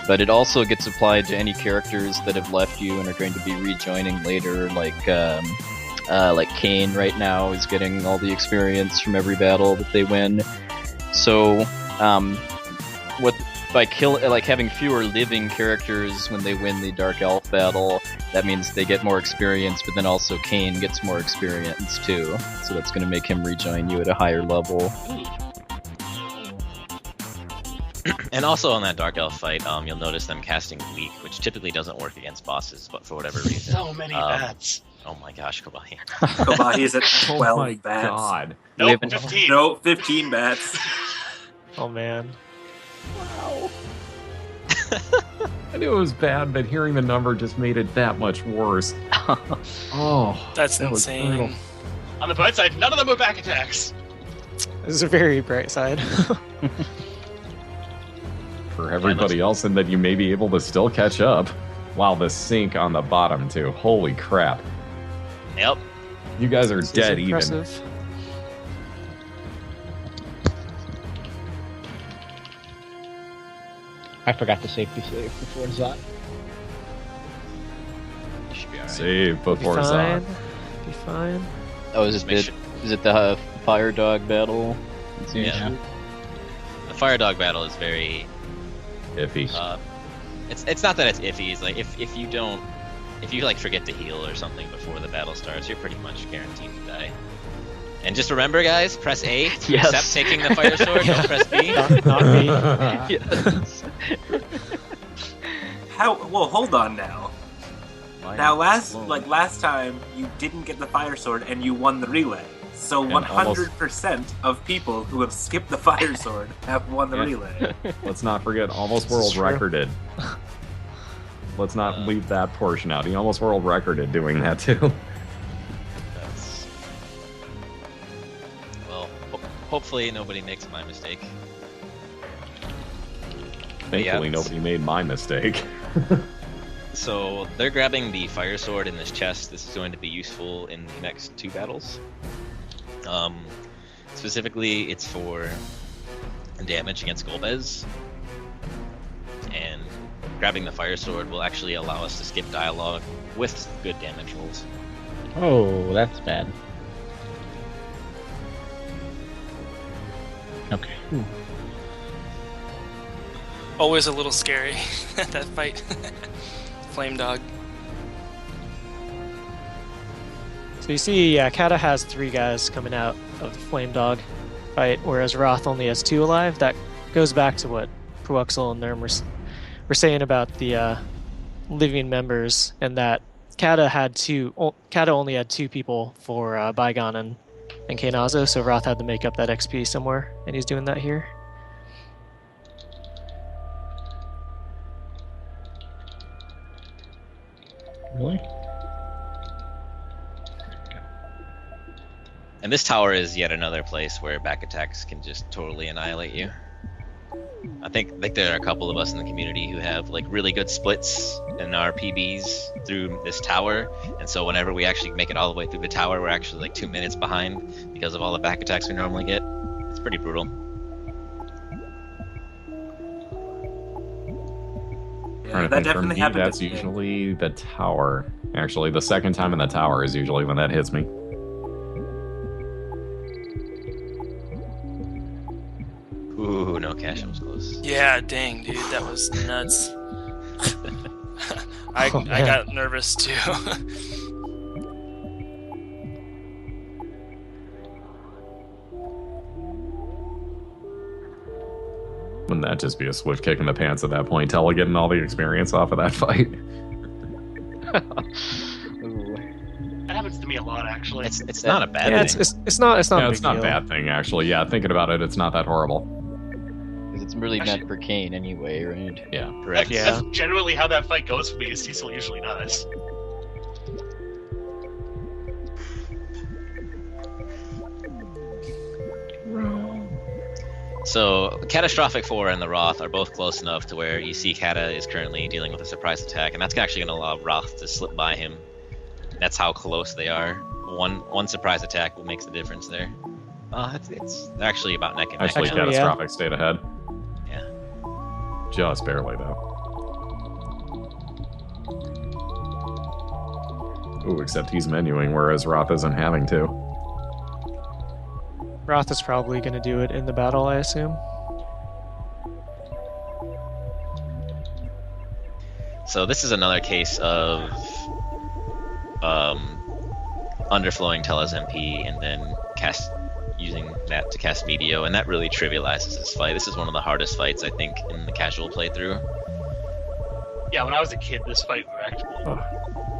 But it also gets applied to any characters that have left you and are going to be rejoining later, like Kane right now is getting all the experience from every battle that they win. So, by having fewer living characters when they win the Dark Elf battle, that means they get more experience, but then also Kane gets more experience too. So that's going to make him rejoin you at a higher level. And also on that Dark Elf fight, you'll notice them casting Weak, which typically doesn't work against bosses, but for whatever reason. So many bats. Oh my gosh, Kobahi. Kobahi is at 12 Oh my bats. god. Nope, 15. No, 15 bats. Oh man. I knew it was bad, but hearing the number just made it that much worse. Oh, That's that was insane. brutal. On the bright side, none of them are back attacks. This is a very bright side. for everybody else, and that you may be able to still catch up. Wow, the sink on the bottom, too. Holy crap. Yep. You guys are This is dead even. impressive. I forgot to safety save before Zot. You should be alright. Save Be before fine. Zod. Be fine. Oh, is it the fire dog battle? Yeah. The fire dog battle is very Iffy. it's not that it's iffy. It's like if you like forget to heal or something before the battle starts, you're pretty much guaranteed to die. And just remember, guys, press A to Yes. accept taking the fire sword. Don't press B. Not me. Yes. Well, hold on now. Now, last time, you didn't get the fire sword and you won the relay. So And 100% of people who have skipped the fire sword have won the Yeah. relay. Let's not forget, almost This is world true. recorded. Let's not leave that portion out. He almost world recorded doing that too. That's... Well, hopefully nobody makes my mistake. Thankfully, Yeah. nobody made my mistake. So they're grabbing the fire sword in this chest. This is going to be useful in the next 2 battles. Specifically, it's for damage against Golbez. And grabbing the fire sword will actually allow us to skip dialogue with good damage rolls. Oh, that's bad. Okay. Always a little scary, that fight. Flame dog. So you see, Kata has 3 guys coming out of the Flame Dog fight, whereas Roth only has 2 alive. That goes back to what Puuxel and Nerm were saying about the living members, and that Kata only had 2 people for Bygone and Kainazo, so Roth had to make up that XP somewhere, and he's doing that here. Really? And this tower is yet another place where back attacks can just totally annihilate you. I think there are a couple of us in the community who have like really good splits in our PBs through this tower, and so whenever we actually make it all the way through the tower, we're actually like 2 minutes behind because of all the back attacks we normally get. It's pretty brutal. Yeah, that For definitely me, happened. that's usually the tower. Actually, the second time in the tower is usually when that hits me. Ooh, no, Cash was close. Yeah, dang, dude, that was nuts. I man. got nervous too. Wouldn't that just be a swift kick in the pants at that point? Tella getting all the experience off of that fight. Ooh. That happens to me a lot, actually. It's not a bad Yeah, thing. it's not Yeah, a it's big not a deal. bad thing, actually. Yeah, thinking about it, it's not that horrible. Because it's really meant for Kane anyway, right? Yeah. Correct. Yeah. That's generally how that fight goes for me, as Cecil usually does. So, Catastrophic 4 and the Roth are both close enough to where you see Kata is currently dealing with a surprise attack, and that's actually going to allow Roth to slip by him. That's how close they are. One surprise attack will make the difference there. They're actually about neck and neck. Actually, now. yeah. Catastrophic stayed ahead. Yeah. Just barely, though. Ooh, except he's menuing, whereas Roth isn't having to. Roth is probably going to do it in the battle, I assume. So this is another case of underflowing Tella's MP and then using that to cast Meteor, and that really trivializes this fight. This is one of the hardest fights, I think, in the casual playthrough. Yeah, when I was a kid, this fight was actually.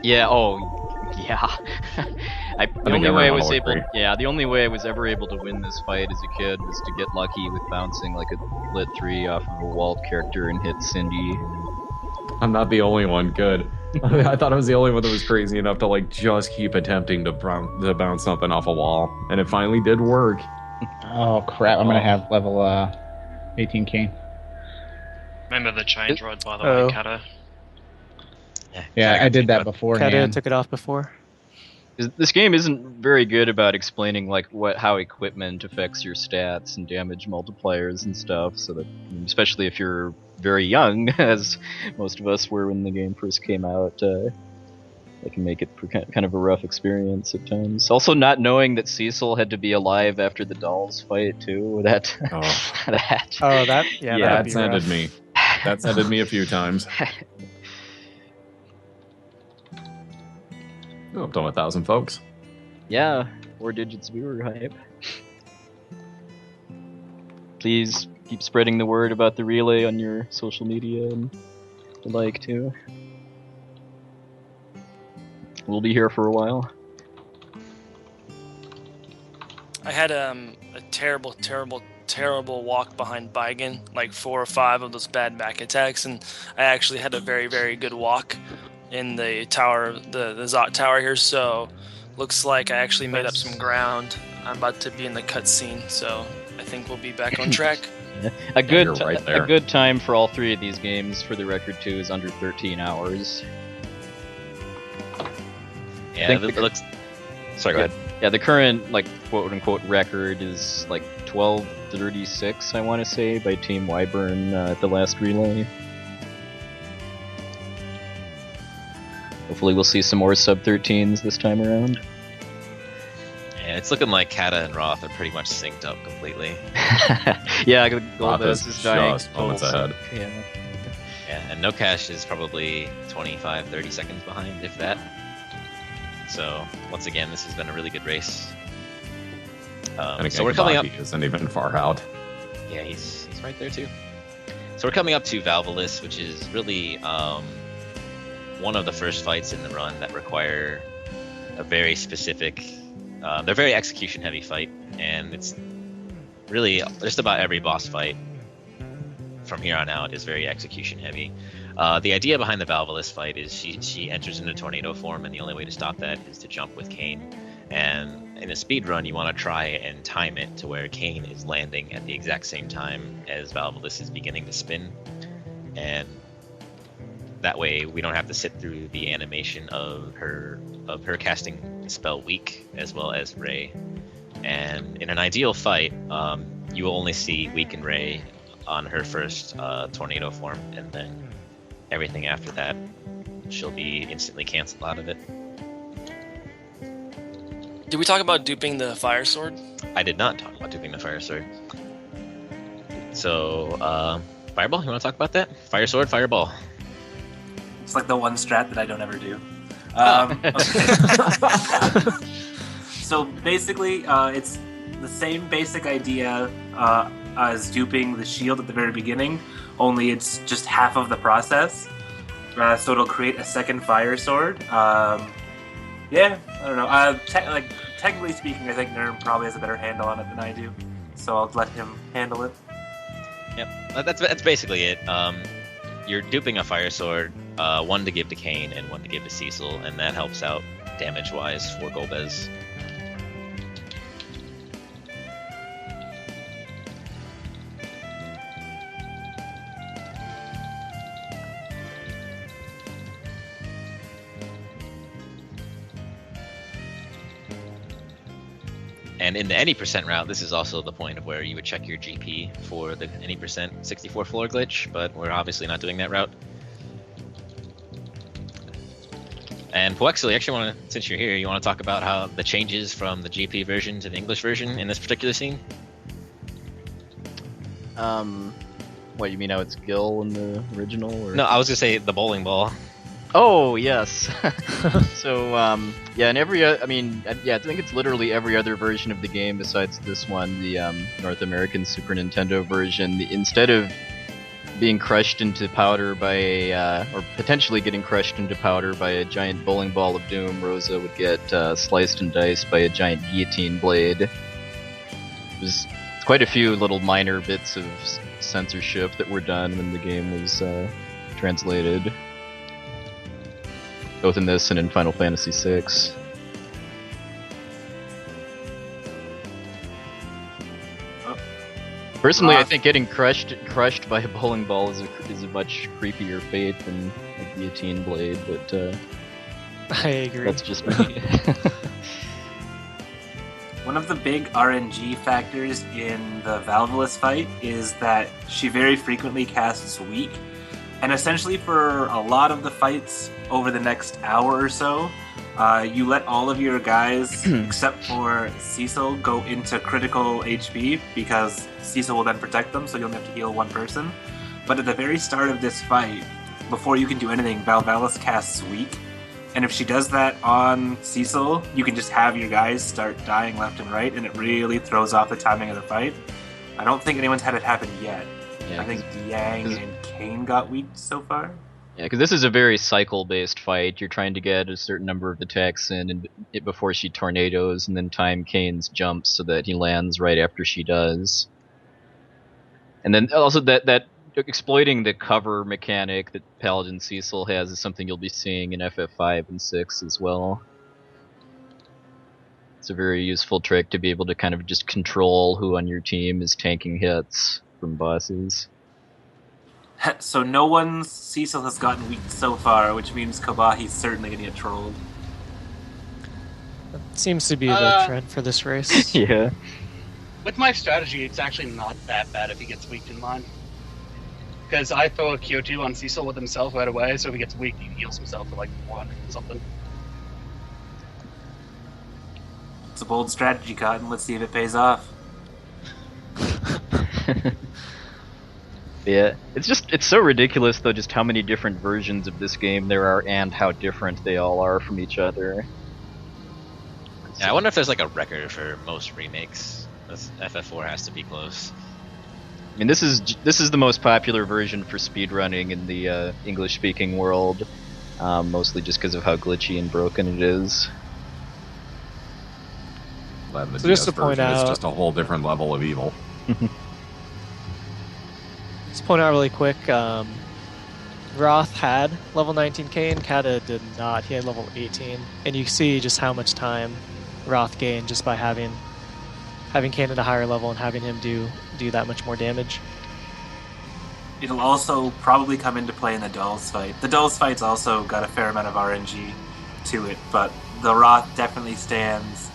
Yeah. Oh, yeah. The only way I was able, the only way I was ever able to win this fight as a kid was to get lucky with bouncing like a lit 3 off of a Walt character and hit Cindy. I'm not the only one. Good. I thought I was the only one that was crazy enough to like just keep attempting to bounce something off a wall, and it finally did work. Oh crap! I'm gonna have level 18 Kane. Remember the change rod, by the Oh. way, Kata? Yeah, I did that Kata beforehand. took it off before. This game isn't very good about explaining like how equipment affects your stats and damage multipliers and stuff. So that, especially if you're very young, as most of us were when the game first came out, that can make it kind of a rough experience at times. Also, not knowing that Cecil had to be alive after the dolls fight too. That That's ended me. That's ended me a few times. Oh, up to 1,000 folks. Yeah, 4 digits viewer hype. Please keep spreading the word about the relay on your social media and the like too. We'll be here for a while. I had a terrible walk behind Bigan, like 4 or 5 of those bad back attacks, and I actually had a very, very good walk in the tower, the Zot tower here, so looks like I actually made up some ground. I'm about to be in the cutscene, so I think we'll be back on track. A good time for all 3 of these games, for the record too, is under 13 hours. Yeah, it looks. Sorry, go ahead. Yeah, the current like quote unquote record is like 12:36, I want to say, by Team Wyvern at the last relay. Hopefully we'll see some more sub-13s this time around. Yeah, it's looking like Kata and Roth are pretty much synced up completely. Yeah, Golbez is dying. Just moments ahead. Yeah. Yeah, and No Cash is probably 25-30 seconds behind, if that. So, once again, this has been a really good race. And again, so we're coming up. He isn't even far out. Yeah, he's right there too. So we're coming up to Valvalis, which is really one of the first fights in the run that require a very specific. They're very execution heavy fight, and it's really just about every boss fight from here on out is very execution heavy. The idea behind the Valvalis fight is she enters into tornado form, and the only way to stop that is to jump with Kane. And in a speed run, you want to try and time it to where Kane is landing at the exact same time as Valvalis is beginning to spin, and that way we don't have to sit through the animation of her casting spell Weak as well as Ray. And in an ideal fight, you will only see Weak and Ray on her first tornado form, and then everything after that, she'll be instantly canceled out of it. Did we talk about duping the fire sword? I did not talk about duping the fire sword. So, Fireball, you want to talk about that? Fire sword, Fireball. It's like the one strat that I don't ever do. So basically, it's the same basic idea as duping the shield at the very beginning, only it's just half of the process. So it'll create a second fire sword. Yeah, I don't know. Technically speaking, I think Nerm probably has a better handle on it than I do, so I'll let him handle it. Yep, that's basically it. You're duping a fire sword, one to give to Kane and one to give to Cecil, and that helps out damage-wise for Golbez. And in the any percent route, this is also the point of where you would check your GP for the any percent 64 floor glitch, but we're obviously not doing that route. And Poexel, actually since you're here, you want to talk about how the changes from the GP version to the English version in this particular scene? What, you mean how it's Gil in the original? Or? No, I was gonna say the bowling ball. Oh, yes. So, yeah, and I think it's literally every other version of the game besides this one, the North American Super Nintendo version. Instead of being crushed into powder by or potentially getting crushed into powder by a giant bowling ball of doom, Rosa would get sliced and diced by a giant guillotine blade. It's quite a few little minor bits of censorship that were done when the game was translated. Both in this and in Final Fantasy VI. Personally, I Roth- think getting crushed by a bowling ball is a much creepier fate than a guillotine blade, but I agree. that's just me. One of the big RNG factors in the Valvalis fight is that she very frequently casts weak, and essentially for a lot of the fights over the next hour or so, you let all of your guys, except for Cecil, go into critical HP because Cecil will then protect them, so you only have to heal one person. But at the very start of this fight, before you can do anything, Valvalis casts weak. And if she does that on Cecil, you can just have your guys start dying left and right, and it really throws off the timing of the fight. I don't think anyone's had it happen yet. Yeah, I think Yang and Kane got weak so far. Yeah, because this is a very cycle-based fight. You're trying to get a certain number of attacks in and before she tornadoes, and then time Kane's jumps so that he lands right after she does. And then also that exploiting the cover mechanic that Paladin Cecil has is something you'll be seeing in FF5 and 6 as well. It's a very useful trick to be able to kind of just control who on your team is tanking hits from bosses. So no one's Cecil has gotten weak so far, which means Kobahi's certainly going to get trolled. That seems to be the trend for this race. Yeah. With my strategy, it's actually not that bad if he gets weak in mine. Because I throw a Q2 on Cecil with himself right away, so if he gets weak, he heals himself for like 400 or something. It's a bold strategy, Cotton. Let's see if it pays off. Yeah, it's so ridiculous though just how many different versions of this game there are and how different they all are from each other. Yeah, I wonder if there's like a record for most remakes. FF4 has to be close. I mean, this is the most popular version for speedrunning in the English-speaking world, mostly just because of how glitchy and broken it is. Glad the So just DS to point version is out- just a whole different level of evil. Just point out really quick, Roth had level 19 Kane, Kata did not. He had level 18. And you see just how much time Roth gained just by having Kane at a higher level and having him do that much more damage. It'll also probably come into play in the Dulls fight. The Dulls fight's also got a fair amount of RNG to it, but the Roth definitely stands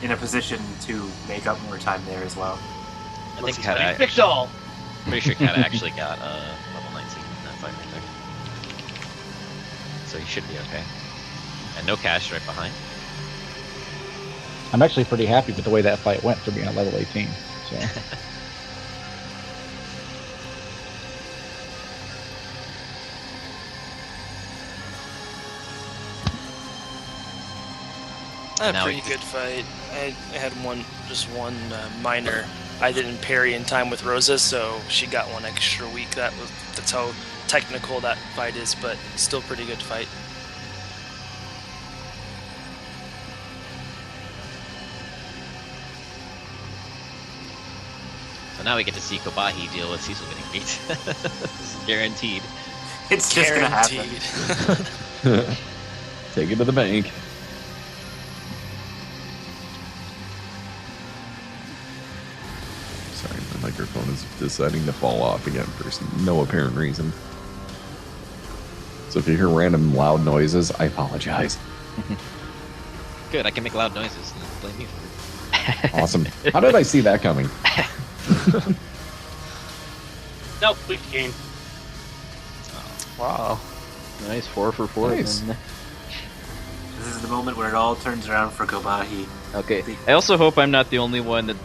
in a position to make up more time there as well. I think Kata. Kata, Fix all. pretty sure Kata actually got level 19 in that fight right there. So he should be okay. And no cash right behind. I'm actually pretty happy with the way that fight went for being at level 18. So A Now pretty he- good fight. I had one minor. I didn't parry in time with Rosa, so she got one extra week. That's how technical that fight is, but still pretty good fight. So now we get to see Kobahi deal with Cecil getting beat. This is guaranteed. It's just gonna happen. Guaranteed. Take it to the bank. Sorry, my microphone is deciding to fall off again for no apparent reason. So if you hear random loud noises, I apologize. Good, I can make loud noises. Blame me for it. Awesome. How did I see that coming? Nope, weak game. Wow. Nice, 4 for 4. Nice. Then. This is the moment where it all turns around for Kobahi. Okay. I also hope I'm not the only one that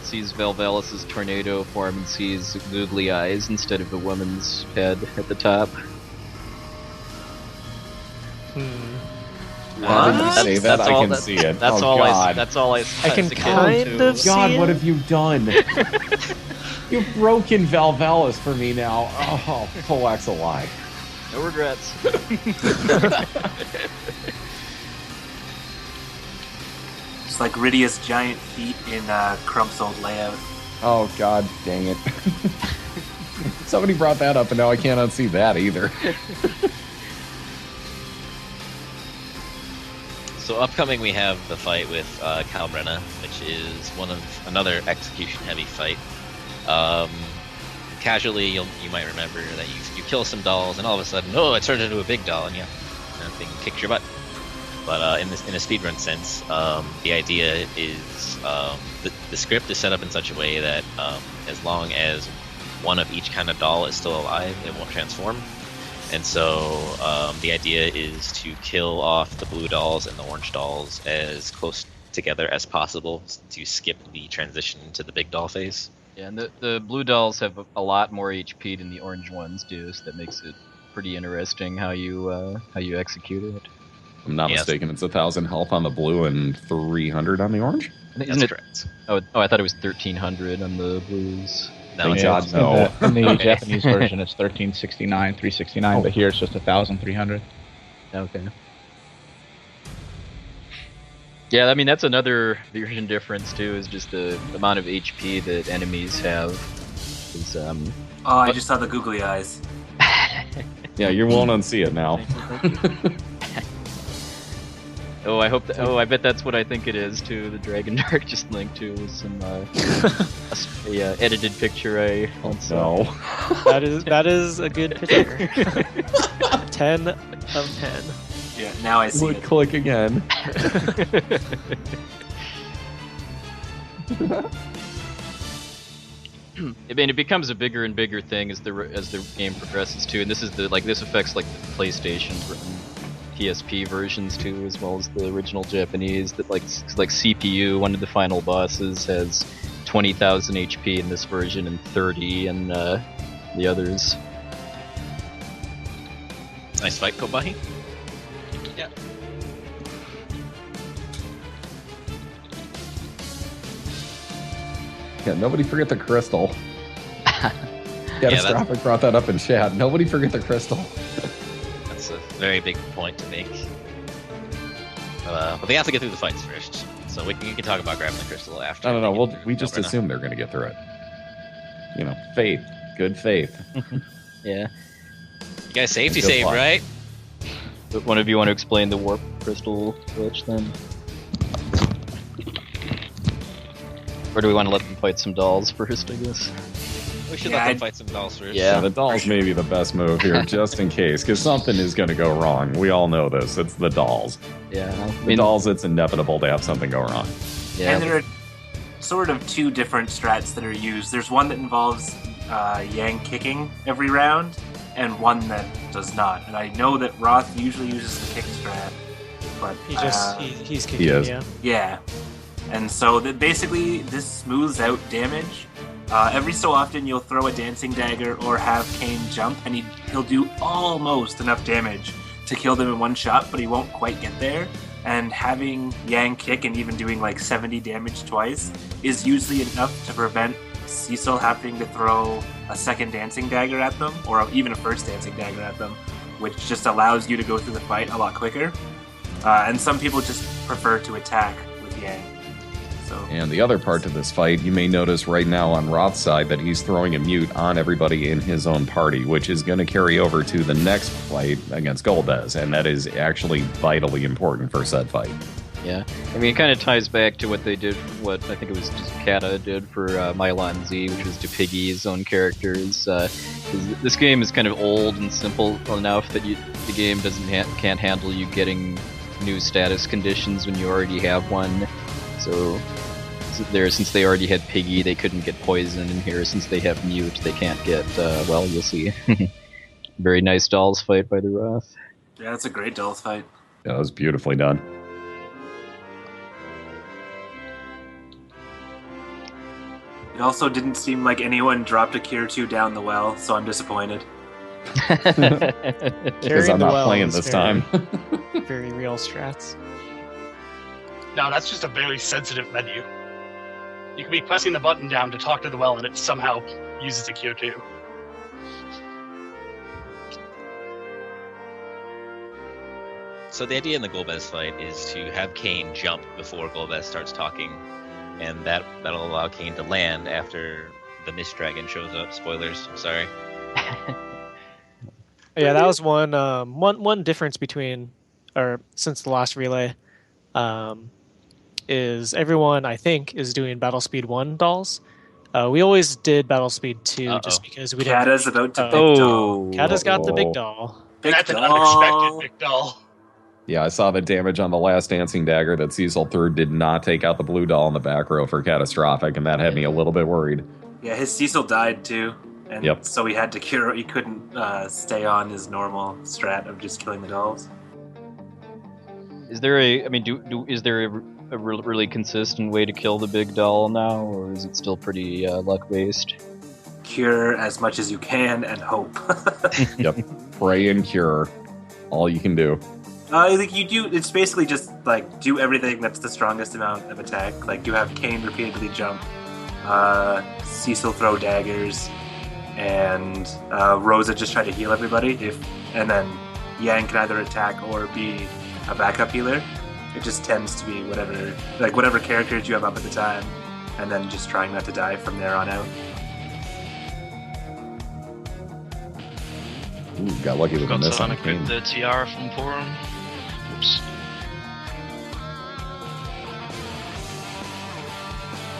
sees Valvalis' tornado form and sees googly eyes instead of a woman's head at the top. Why did you say that? That's I all- can that's- see it. That's oh, all God. that's all I I can to get kind into. of see God, what it. have you done? You've broken Valvalis for me now. Oh, Polak's a lie. No regrets. It's like Rydia's giant feet in Crump's old layout. Oh, God dang it. Somebody brought that up, and now I can't unsee that either. So upcoming we have the fight with Kalbrena, which is another execution heavy fight. Casually, you might remember that you kill some dolls, and all of a sudden, oh, it turned into a big doll, and yeah, that thing kicks your butt. But in a speedrun sense, the idea is the script is set up in such a way that as long as one of each kind of doll is still alive, it won't transform. And so the idea is to kill off the blue dolls and the orange dolls as close together as possible to skip the transition to the big doll phase. Yeah, and the blue dolls have a lot more HP than the orange ones do, so that makes it pretty interesting how you execute it. If I'm not mistaken, it's 1,000 health on the blue and 300 on the orange. That's correct. Oh, I thought it was 1,300 on the blues. No, Thank God, no. In the Japanese version, it's 1369, 369, but here it's just 1,300. Okay. Yeah, I mean, that's another version difference, too, is just the amount of HP that enemies have. Is, Oh, I just saw the googly eyes. Yeah, you won't unsee it now. Oh, I hope. I bet that's what I think it is too. The Dragon Dark just linked to some edited picture I once saw. No. That is a good picture. 10 of 10. Yeah, now I see it. Click again. I mean, it becomes a bigger and bigger thing as the game progresses too, and this affects like the PlayStation and PSP versions too, as well as the original Japanese. That like CPU, one of the final bosses has 20,000 HP in this version and 30 in the others. Nice fight, Kobahi. Yeah. Yeah, nobody forget the crystal. Catastrophic brought that up in chat. Nobody forget the crystal. That's a very big point to make. But they have to get through the fights first. So we can talk about grabbing the crystal after. I don't know. We just assume they're going to get through it. You know, faith. Good faith. Yeah. You guys safety save, right? But one of you want to explain the warp crystal glitch then? Or do we want to let them fight some dolls first, I guess? We should let them fight some dolls first. Yeah, the dolls may be the best move here, just in case, because something is going to go wrong. We all know this. It's the dolls. Yeah. The dolls, it's inevitable to have something go wrong. Yeah. And there are sort of two different strats that are used. There's one that involves Yang kicking every round, and one that does not. And I know that Roth usually uses the kick strat, but he's kicking, yeah. And so basically this smooths out damage. Every so often you'll throw a dancing dagger or have Kane jump, and he'll do almost enough damage to kill them in one shot, but he won't quite get there. And having Yang kick and even doing like 70 damage twice is usually enough to prevent Cecil having to throw a second dancing dagger at them, or even a first dancing dagger at them, which just allows you to go through the fight a lot quicker. And some people just prefer to attack with Yang. And the other part to this fight, you may notice right now on Roth's side that he's throwing a mute on everybody in his own party, which is going to carry over to the next fight against Golbez, and that is actually vitally important for said fight. Yeah, I mean, it kind of ties back to what they did, what I think it was just Kata did for Milon and Z, which was to Piggy's own characters. This game is kind of old and simple enough that the game can't handle you getting new status conditions when you already have one. So since they already had Piggy, they couldn't get poison in here. Since they have mute, they can't get, well, you'll see. Very nice dolls fight by the Roth. Yeah, that's a great dolls fight. Yeah, that was beautifully done. It also didn't seem like anyone dropped a Cure 2 down the well, so I'm disappointed. Because I'm not playing this time. Very real strats. No, that's just a very sensitive menu. You can be pressing the button down to talk to the well, and it somehow uses the Q2. So the idea in the Golbez fight is to have Kane jump before Golbez starts talking, and that'll allow Kane to land after the Mist Dragon shows up. Spoilers, sorry. Yeah, that was one difference between, or since the last relay, is everyone, I think, is doing Battle Speed 1 dolls. We always did Battle Speed 2 just Uh-oh. because we didn't. Kata's about to Oh. big doll. Kata's got the big Uh-oh. doll. Big That's an doll. unexpected big doll. Yeah, I saw the damage on the last Dancing Dagger that Cecil threw did not take out the blue doll in the back row for catastrophic, and that had me a little bit worried. Yeah, his Cecil died too, and Yep. so he had to cure. He couldn't stay on his normal strat of just killing the dolls. Is there is there a really consistent way to kill the big doll now, or is it still pretty luck based? Cure as much as you can and hope. Yep. Pray and cure. All you can do. I think you do. It's basically just like do everything that's the strongest amount of attack. Like you have Kane repeatedly jump, Cecil throw daggers, and Rosa just try to heal everybody. And then Yang can either attack or be a backup healer. It just tends to be whatever characters you have up at the time, and then just trying not to die from there on out. Ooh, got lucky with a Forgot miss to on unequip Kane. the tiara from Forum. Whoops.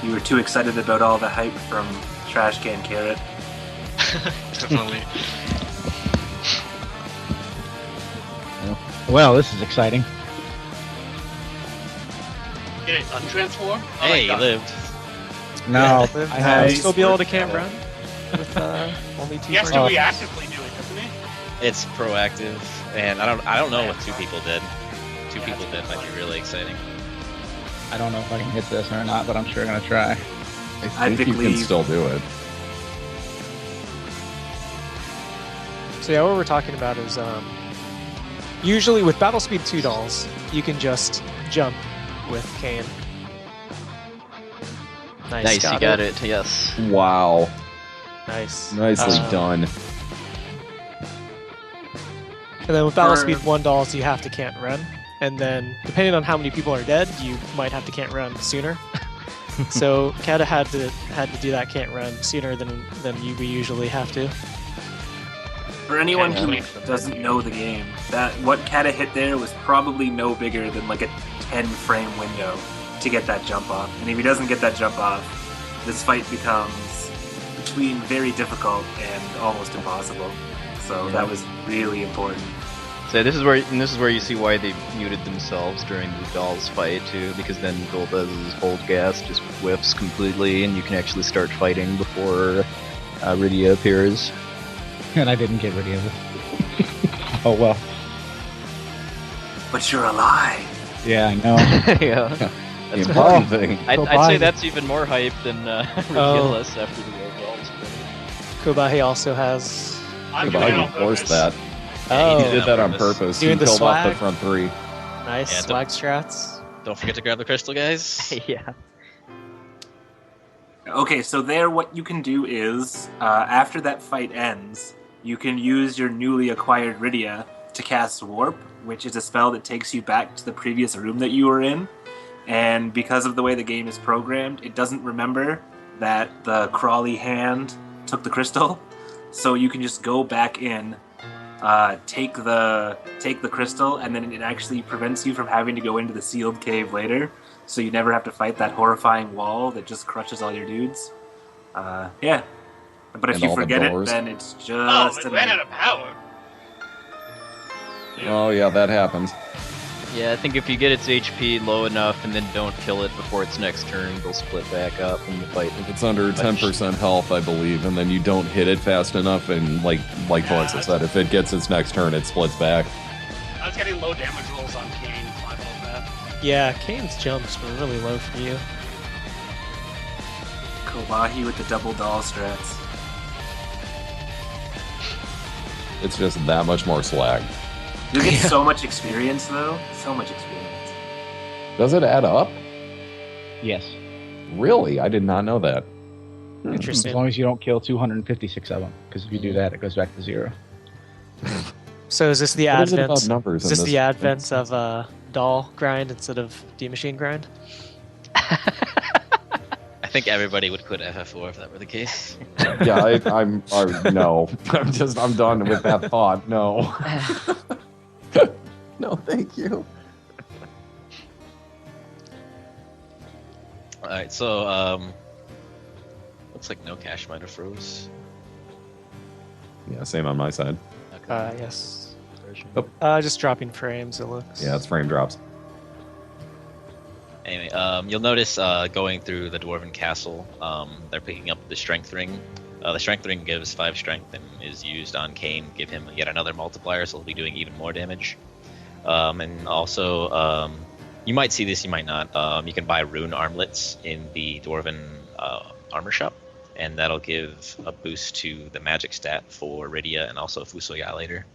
You were too excited about all the hype from TrashCan Carrot. Definitely. Well, this is exciting. Get it untransform? Oh Hey, my you God. lived. No, Liv, I have. will still be able to camp run with only 2 He has to parties? reactively do it, doesn't he? It's proactive, and I don't know what 2 people did. 2 people did might be really exciting. I don't know if I can hit this or not, but I'm sure gonna try. I think you can still do it. So yeah, what we're talking about is usually with Battle Speed 2 dolls, you can just jump with Kane. Nice, you got it. Yes. Wow. Nice. Nicely done. And then with Battle Speed 1 dolls, you have to can't run. And then, depending on how many people are dead, you might have to can't run sooner. So Kata had to do that can't run sooner than we usually have to. For anyone who doesn't know the game, that what Kata hit there was probably no bigger than like a 10-frame window to get that jump off. And if he doesn't get that jump off, this fight becomes between very difficult and almost impossible. So that was really important. So this is where you see why they muted themselves during the dolls fight too, because then Golbez's hold gas just whiffs completely, and you can actually start fighting before Rydia appears. And I didn't get Rydia. Oh well. But you're alive. Yeah, I know. Yeah. The important thing. I'd say that's even more hype than Ridiculous after the dolls fight. Kobahi also has. I'm But doing I it can on force purpose. that. Oh, He did that on purpose. Doing He the killed off the swag? front 3. Nice Yeah, swag strats. Don't forget to grab the crystal, guys. Yeah. Okay, so there what you can do is, after that fight ends, you can use your newly acquired Rydia to cast Warp, which is a spell that takes you back to the previous room that you were in. And because of the way the game is programmed, it doesn't remember that the crawly hand took the crystal. So you can just go back in, take the crystal, and then it actually prevents you from having to go into the sealed cave later. So you never have to fight that horrifying wall that just crushes all your dudes. Yeah. But if And you all the forget it, doors. then it's just Oh, it a ran out of power. Oh yeah, that happens. Yeah, I think if you get its HP low enough and then don't kill it before its next turn, it'll split back up and the fight. If it's under 10% health, I believe, and then you don't hit it fast enough, and like Alexa said, if it gets its next turn, it splits back. I was getting low damage rolls on Kane, so I love that. Yeah, Kane's jumps were really low for you. Kobahi with the double doll strats. It's just that much more slag. You get so much experience, though. So much experience. Does it add up? Yes. Really? I did not know that. As Interesting. long as you don't kill 256 of them, because if you do that, it goes back to 0. So is this the What is it advent? about numbers Is in this this? the advent of doll grind instead of D-machine grind? I think everybody would quit FF4 if that were the case. Yeah, I'm no. I'm done with that thought. No. No, thank you. Alright, so, Looks like no cache might have froze. Yeah, same on my side. Okay. Yes. Oh. Just dropping frames, it looks. Yeah, it's frame drops. Anyway, you'll notice going through the Dwarven Castle, they're picking up the Strength Ring. The Strength Ring gives 5 strength and is used on Kane, give him yet another multiplier, so he'll be doing even more damage. And also, you might see this, you might not. You can buy rune armlets in the Dwarven armor shop, and that'll give a boost to the magic stat for Rydia and also Fusoya later.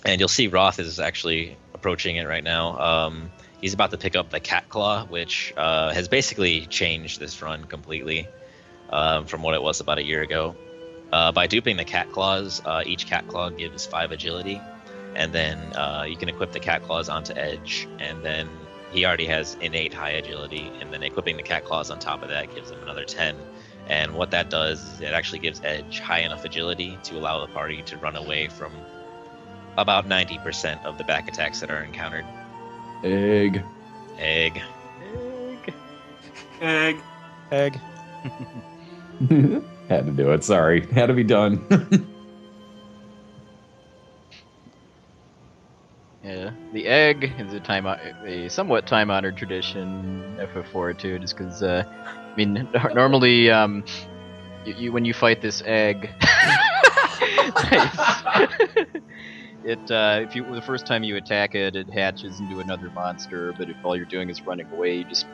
And you'll see Roth is actually approaching it right now. He's about to pick up the Cat Claw, which has basically changed this run completely from what it was about a year ago. By duping the Cat Claws, each Cat Claw gives 5 agility, and then you can equip the Cat Claws onto Edge, and then he already has innate high agility, and then equipping the Cat Claws on top of that gives him another 10. And what that does is it actually gives Edge high enough agility to allow the party to run away from about 90% of the back attacks that are encountered. Egg. Egg. Egg. Egg. Had to do it, sorry. Had to be done. Yeah, the egg is a somewhat time-honored tradition in FF4 too, just because, I mean, normally, when you fight this egg, the first time you attack it, it hatches into another monster. But if all you're doing is running away, you just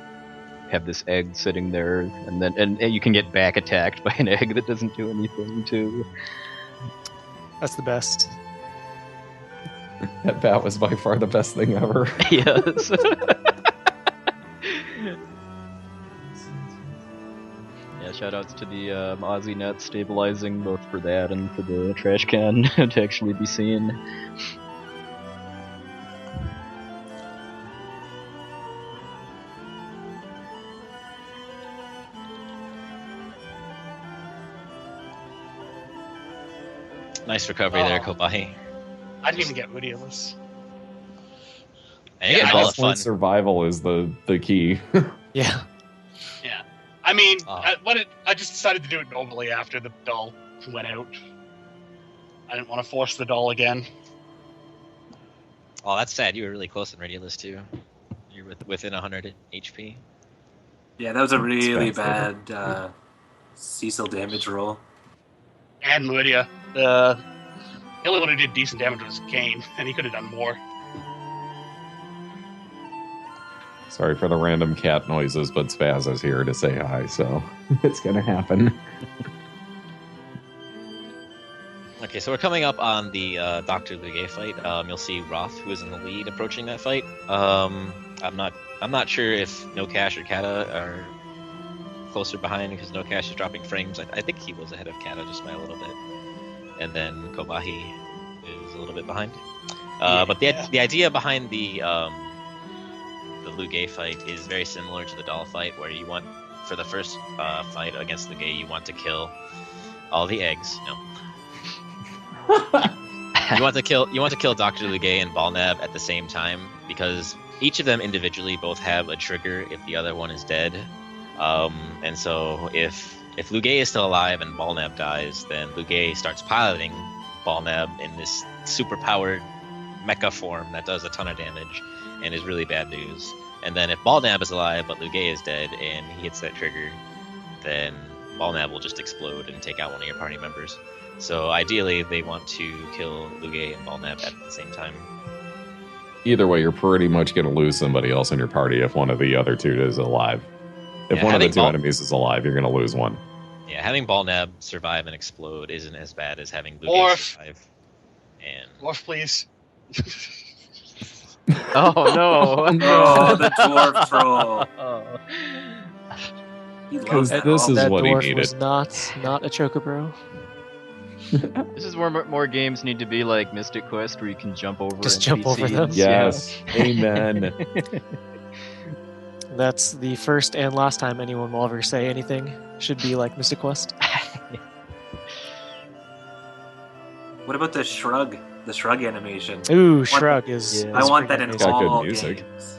have this egg sitting there, and you can get back attacked by an egg that doesn't do anything too. That's the best. That bat was by far the best thing ever. Yes. Yeah, shoutouts to the Aussie net stabilizing both for that and for the trash can to actually be seen. Nice recovery there, Kobahi. I didn't even get Rudialus. And you get all the fun. Survival is the key. Yeah. Yeah. I mean, I just decided to do it normally after the doll went out. I didn't want to force the doll again. Oh, that's sad. You were really close in Radialus too. You're within 100 HP. Yeah, that was a really bad Cecil damage roll. And Lydia. The only one who did decent damage was Kane, and he could have done more. Sorry for the random cat noises, but Spaz is here to say hi, so it's gonna happen. Okay, so we're coming up on the Dr. Lugae fight. You'll see Roth, who is in the lead, approaching that fight. I'm not sure if No Cash or Kata are closer behind because No Cash is dropping frames. I think he was ahead of Kata just by a little bit, and then Kobahi is a little bit behind. But the idea behind the Lugae fight is very similar to the doll fight, where you want, for the first fight against Lugae, you want to kill all the eggs. No. you want to kill Dr. Lugae and Balnab at the same time, because each of them individually both have a trigger if the other one is dead. And so if Lugae is still alive and Balnab dies, then Lugae starts piloting Balnab in this super-powered mecha form that does a ton of damage and is really bad news. And then if Balnab is alive but Lugae is dead and he hits that trigger, then Balnab will just explode and take out one of your party members. So ideally, they want to kill Lugae and Balnab at the same time. Either way, you're pretty much going to lose somebody else in your party if one of the other two is alive. If one of the two enemies is alive, you're going to lose one. Yeah, having Balnab survive and explode isn't as bad as having Lugae survive. And Dwarf, please. Oh no! Oh, the dwarf troll. Because this is what he needed. Was not a Chocobro. This is where more games need to be like Mystic Quest, where you can jump over. Just jump over them. Yes, amen. That's the first and last time anyone will ever say anything should be like Mystic Quest. What about the shrug? The shrug animation. Ooh, shrug is. I want that in got all good music. games.